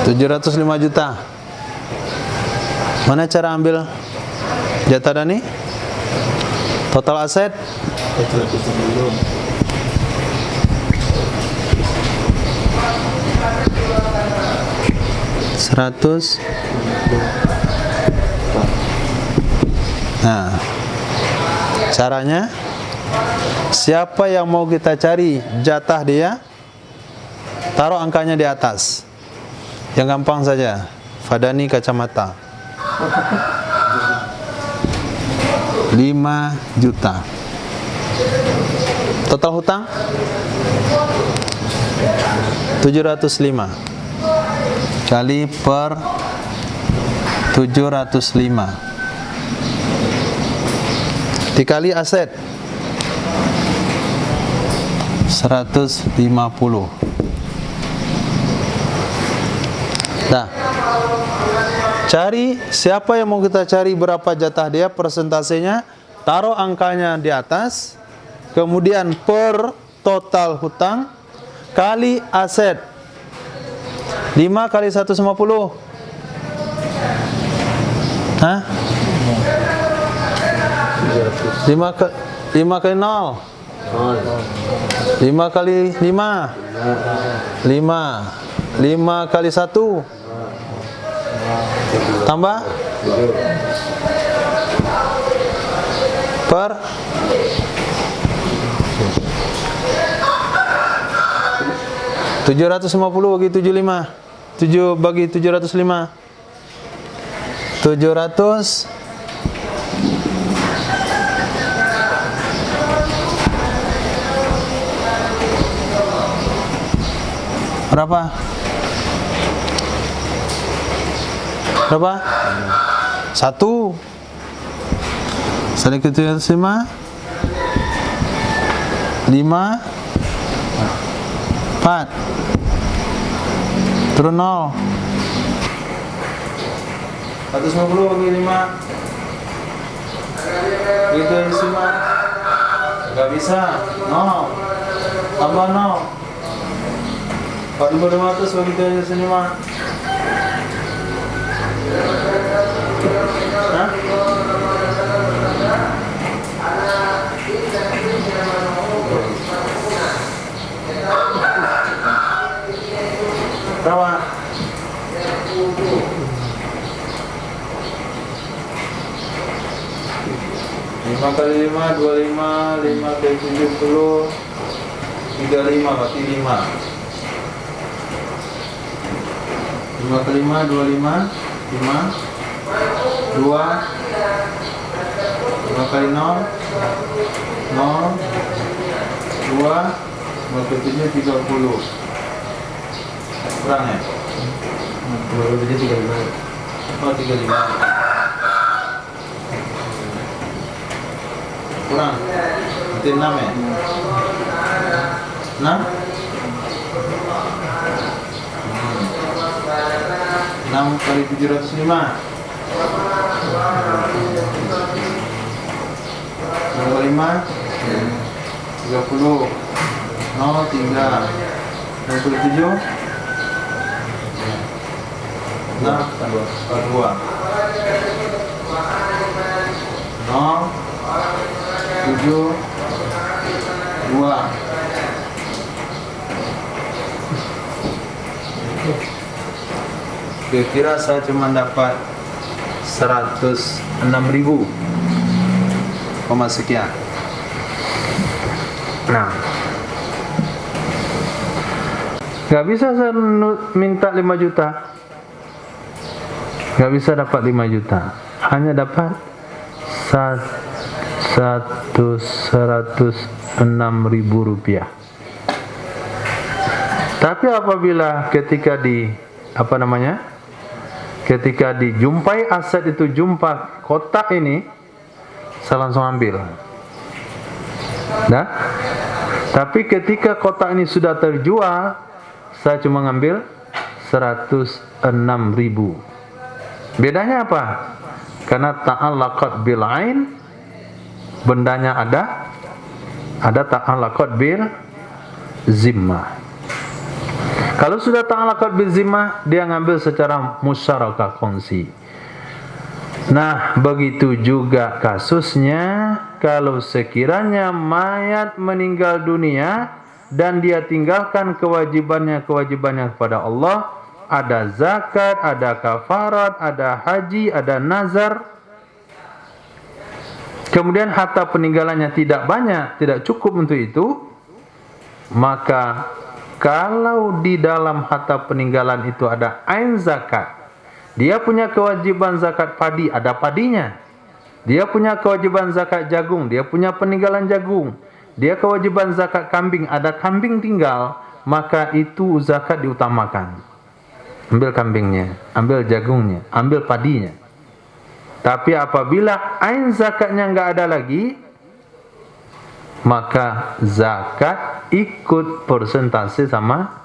$705 juta. Mana cara ambil jatah Dani? Total aset? 100. Nah, caranya siapa yang mau kita cari jatah dia, taruh angkanya di atas. Yang gampang saja, Fadani kacamata 5 juta. Total hutang 705 kali per 705 dikali aset 150. Nah, cari siapa yang mau kita cari, berapa jatah dia, persentasenya, taruh angkanya di atas, kemudian per total hutang kali aset 5 kali 150. Hah? 5 kali 0. 5 kali 5. 5 kali 1. Tambah per 750 bagi 75. 7 bagi 705. 700 berapa? Berapa? 1. Sedikit 705. 5 4 turun 0. 150 bagi 5 gitu semua nggak bisa. 0 tambah 0. 4.500 bagi 705. Hah? Berapa? 5 kali 5, 25, 5 kali 70, 35, berarti 5. 5 kali 5, 25, 5, 2, 5 kali 0, 0, 2, 5 kali 7, 30. Kurang ya? 5 kali 7, 35. Oh, 35. Kurang. Berarti 6 ya? 6? 6 kali 705. 2 kali 5, 30. 0, 3. 2 kali 7, 6, 2. 0, 7, 2. Kira-kira saya cuma dapat 106.000 koma sekian. Nah, nggak bisa saya minta 5 juta, nggak bisa dapat 5 juta, hanya dapat 106.000 rupiah. Tapi apabila ketika ketika dijumpai aset itu, jumpa kotak ini, saya langsung ambil. Nah, tapi ketika kotak ini sudah terjual, saya cuma ngambil 106.000. Bedanya apa? Karena ta'allaqat bil ain, bendanya ada ta'allaqat bil zimmah. Kalau sudah ta'allaqat bil zimmah, dia ngambil secara musyarakah, kongsi. Nah, begitu juga kasusnya kalau sekiranya mayat meninggal dunia dan dia tinggalkan kewajibannya kepada Allah, ada zakat, ada kafarat, ada haji, ada nazar. Kemudian harta peninggalannya tidak banyak, tidak cukup untuk itu, maka kalau di dalam harta peninggalan itu ada ain zakat, dia punya kewajiban zakat padi, ada padinya. Dia punya kewajiban zakat jagung, dia punya peninggalan jagung. Dia kewajiban zakat kambing, ada kambing tinggal, maka itu zakat diutamakan. Ambil kambingnya, ambil jagungnya, ambil padinya. Tapi apabila ain zakatnya enggak ada lagi, maka zakat ikut persentase sama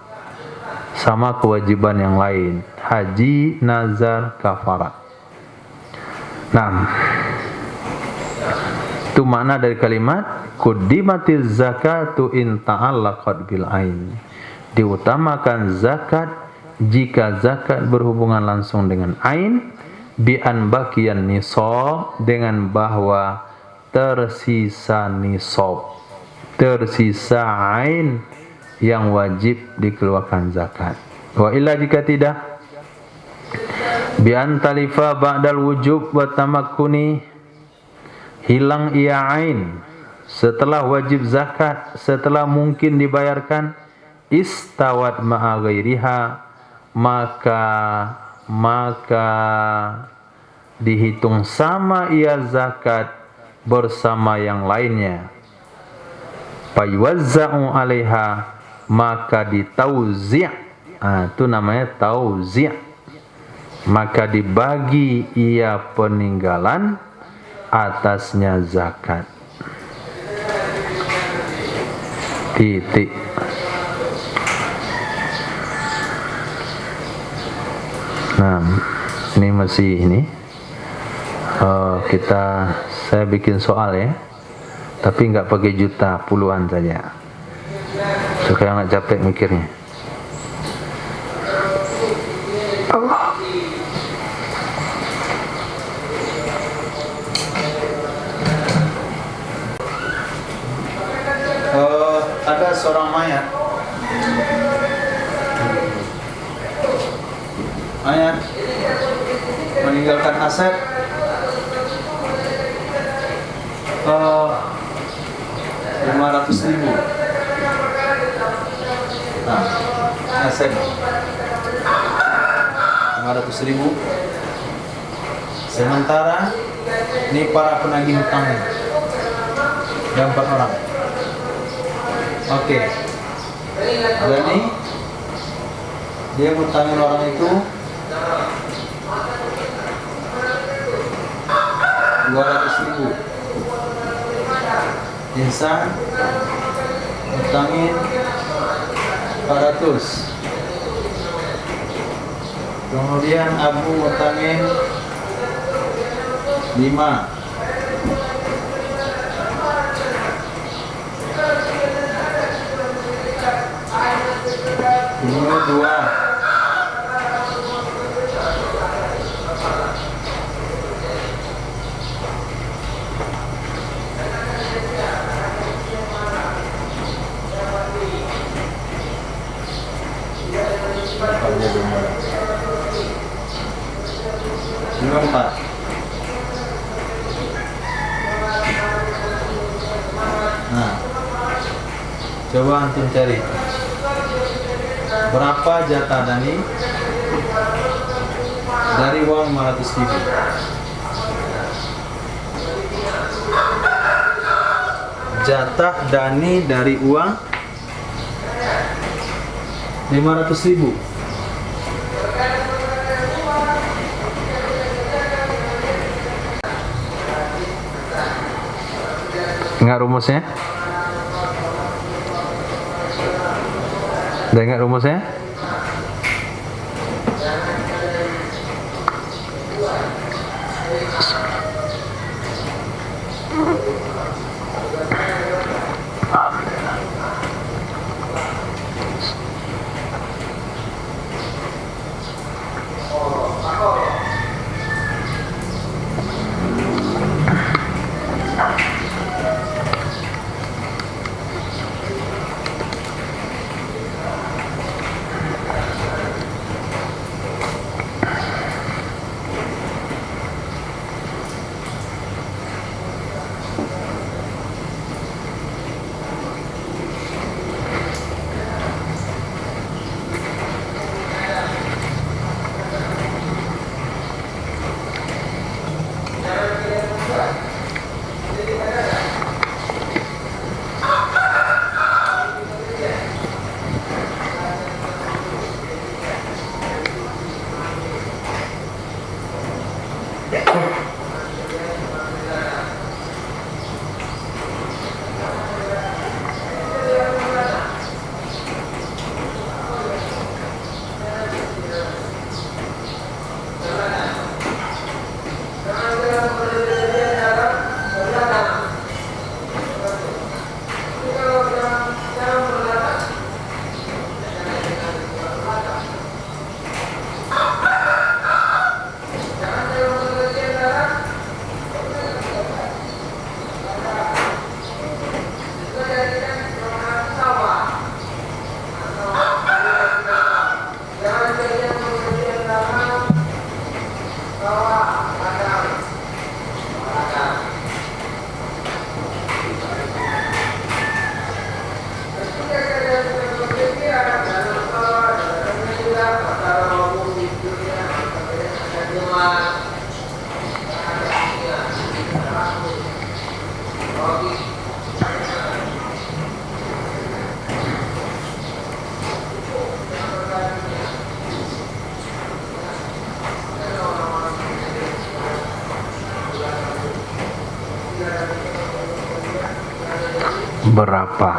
kewajiban yang lain, haji, nazar, kafarat. Nah, itu makna dari kalimat qudimatiz zakatu in ta'allaqat bil ain. Diutamakan zakat jika zakat berhubungan langsung dengan ain, bi an baqiyan nisab, dengan bahwa tersisa nisab, tersisa ain yang wajib dikeluarkan zakat. Wa illa jika tidak, bi an talifa ba'dal wujub wa tamakkuni, hilang ia ain setelah wajib zakat, setelah mungkin dibayarkan, istawat ma'a ghairiha, maka dihitung sama ia zakat bersama yang lainnya. Fayuwazza'u 'alaiha, maka ditauzi'. Itu namanya tauzi'. Maka dibagi ia peninggalan atasnya zakat. Titik. Nah, ini masih ini. Saya bikin soal ya, tapi nggak pakai juta, puluhan saja, supaya nggak capek mikirnya. Allah. Ada seorang mayat meninggalkan aset 500.000. Nah, SM 500.000. Sementara ini para penagih hutang yang 4 orang. Oke. Jadi dia ngutangin orang itu 200.000. Insan ngutangin 400. Kemudian Abu ngutangin 5. Ini 2. Ini 4. Nah, coba antum cari berapa jatah Dani dari uang 500.000. Jatah Dani dari uang 500.000. Ingat rumusnya? Udah ingat rumusnya? Berapa?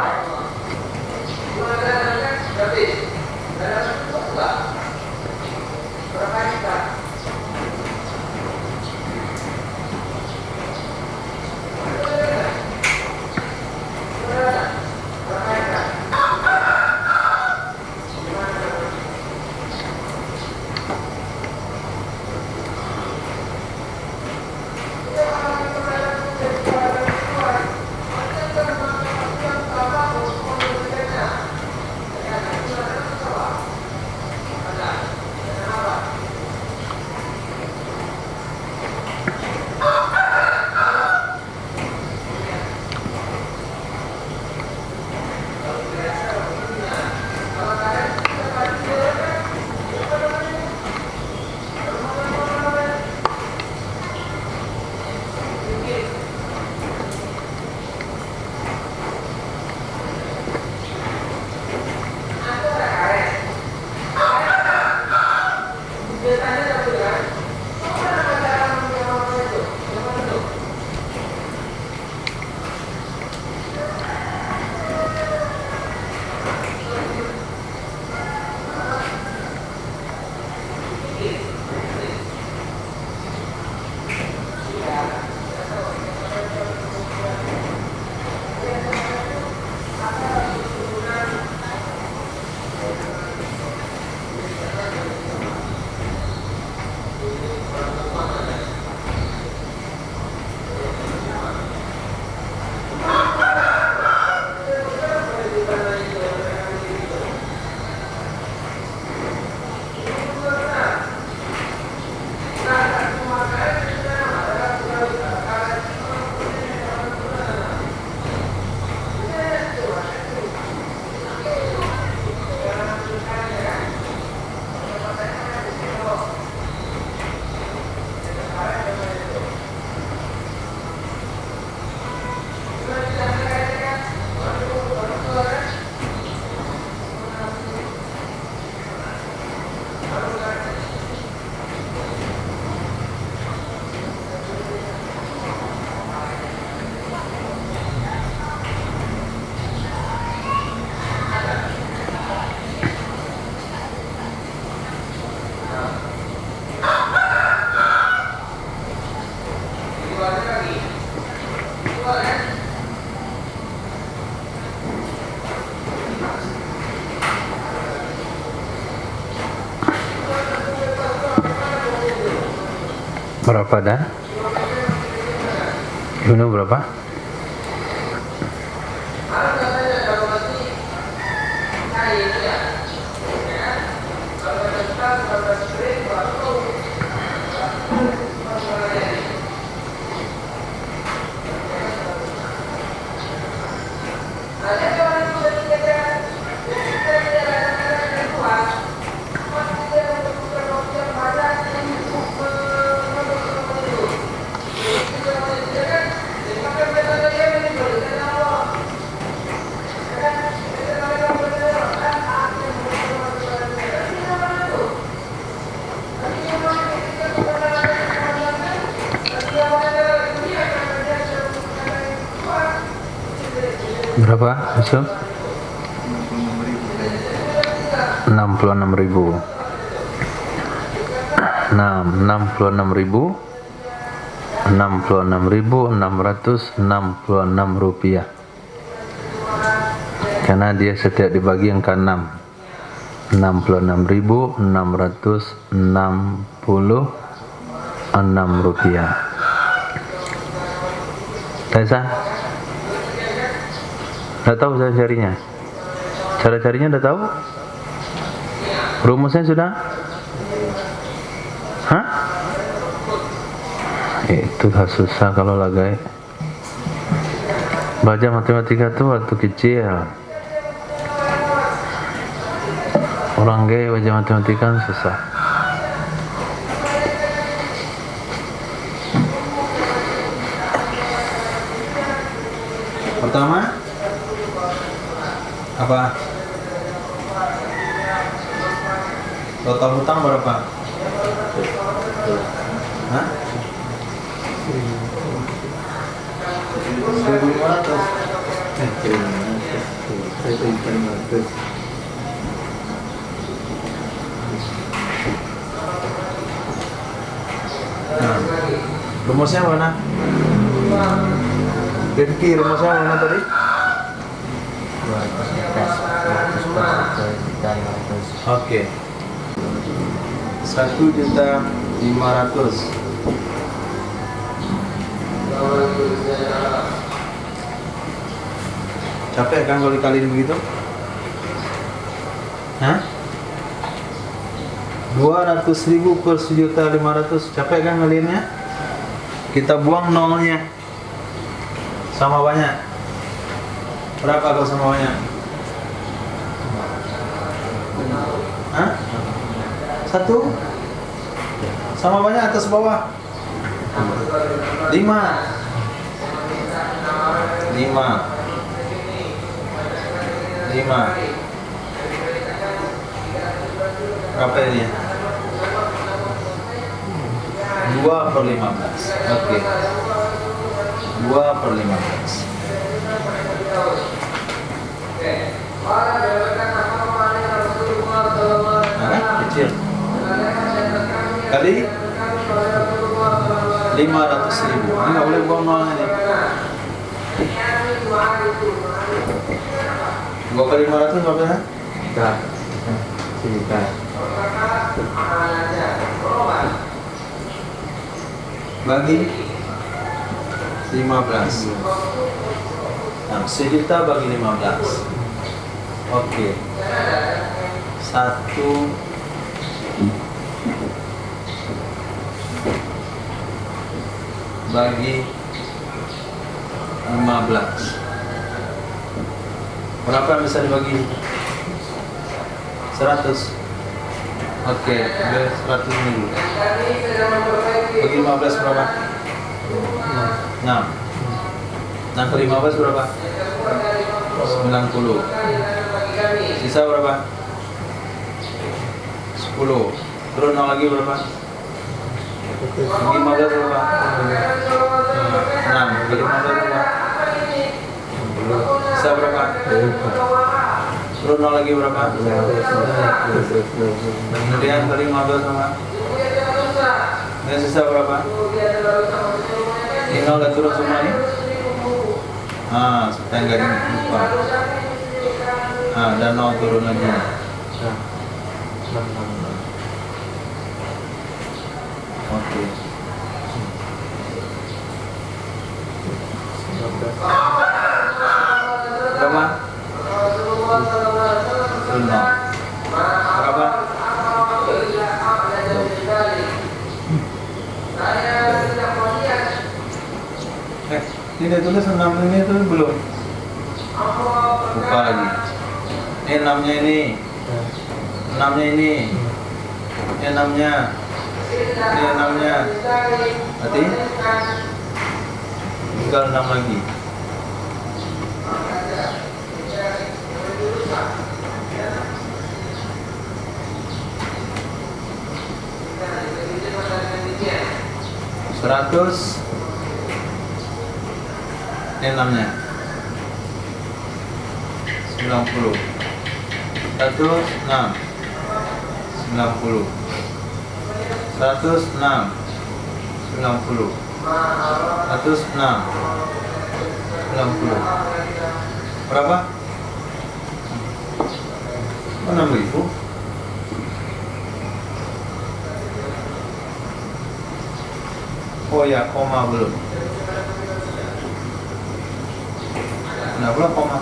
Berapa dah? Ibnu berapa? Berapa, Yusuf? 66.000. 66.666 rupiah. Karena dia setiap dibagi yang ke-6. 66.666 rupiah. Taisa? Dah tahu cara carinya? Cara carinya dah tahu? Rumusnya sudah? Hah? Itu susah kalau lagi baca matematika tuh waktu kecil. Orang gay baca matematika susah. Pertama apa? Total hutang berapa? Hah? 1.500. Nah, rumusnya mana? Rifki, rumusnya mana tadi? 200. Oke. 1.500.000. Capek kan kalau dikaliin begitu? Hah? 200.000 per 1.500.000. Capek kan ngaliinnya? Kita buang nolnya. Sama banyak. Berapa kalau sama banyak? Hah? 1? Sama banyak atas bawah? 5. 5. Berapa ini? 2/15. Oke. 2/15. Kecil. Kali 500.000. Ini nggak boleh buang nolnya nih. 2 kali 500 berapa ya? Juta. Bagi 15. Nah, 1.000.000 bagi 15. Oke. 1 bagi 15. Berapa yang bisa dibagi? 100. Oke, ambil 100 dulu. Bagi 15 berapa? 6. 6 kali 15 berapa? 90. Sisa berapa? 10. Turun 0 lagi berapa? Bagi 15 berapa? 6. Bagi 15 berapa? Sisa berapa? Turun 0 lagi berapa? Kemudian kali 15 berapa? Dan sisa berapa? Ini 0 dan turun semua nih? Supaya nggak lupa. Danau turun lagi. Oke. Berapa? 0. Berapa? Tidak tulis 6 ini tuh belum. Lupa lagi. Ini 6-nya ini. 6-nya ini. Ini 6-nya. Ini 6-nya. Berarti tinggal 6 lagi. Seratus. Ini 6-nya. 90. 106. 90. 106. 90. 106. 90. Berapa? 6.000. Oh ya, koma belum. Nah, belum koma.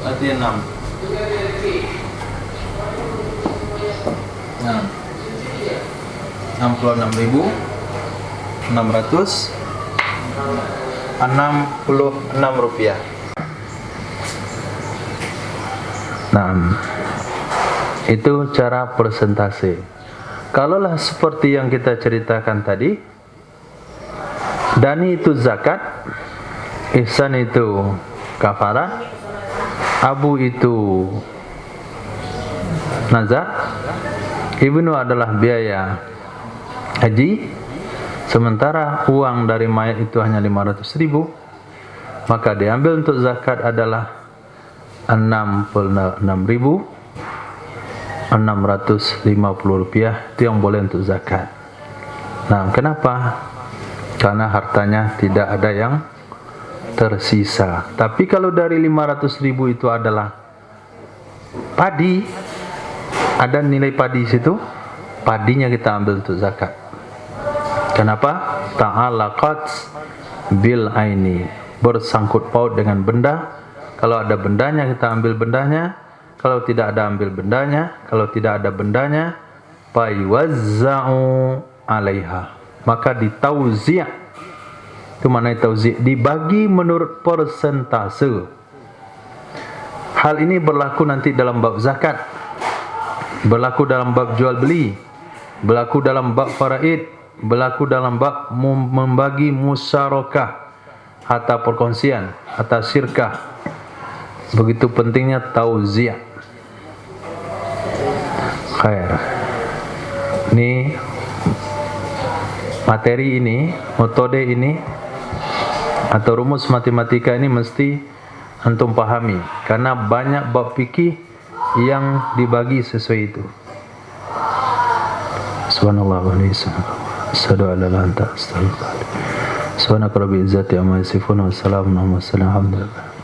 Berarti 6. Nah, 66.666 rupiah. Nah, itu cara persentase. Kalaulah seperti yang kita ceritakan tadi, dani itu zakat, ihsan itu kafarah, abu itu nazar, ibnu adalah biaya haji, sementara uang dari mayat itu hanya 500.000, maka diambil untuk zakat adalah 66.650 rupiah. Itu yang boleh untuk zakat. Nah, kenapa? Karena hartanya tidak ada yang tersisa. Tapi kalau dari 500.000 itu adalah padi, ada nilai padi di situ, padinya kita ambil untuk zakat. Kenapa? Ta'alaqat bil aini, bersangkut paut dengan benda. Kalau ada bendanya kita ambil bendanya, kalau tidak ada ambil bendanya, kalau tidak ada bendanya fayuwazza'u 'alaiha, maka ditauzi'. Itu makna tauzi', dibagi menurut persentase. Hal ini berlaku nanti dalam bab zakat, berlaku dalam bab jual beli, berlaku dalam bab faraid, berlaku dalam bab membagi musyarakah, harta perkongsian, harta syirkah. Begitu pentingnya tauzi'. Khair. Ini materi ini, metode ini atau rumus matematika ini mesti antum pahami, karena banyak bab fikih yang dibagi sesuai itu. Subhanallah wa bihamdihi. Asyhadu an la ilaha illa anta astaghfiruka wa atubu ilaik. Subhanaka rabbil izzati amma yasifun wa salamun alal mursalin. Alhamdulillah.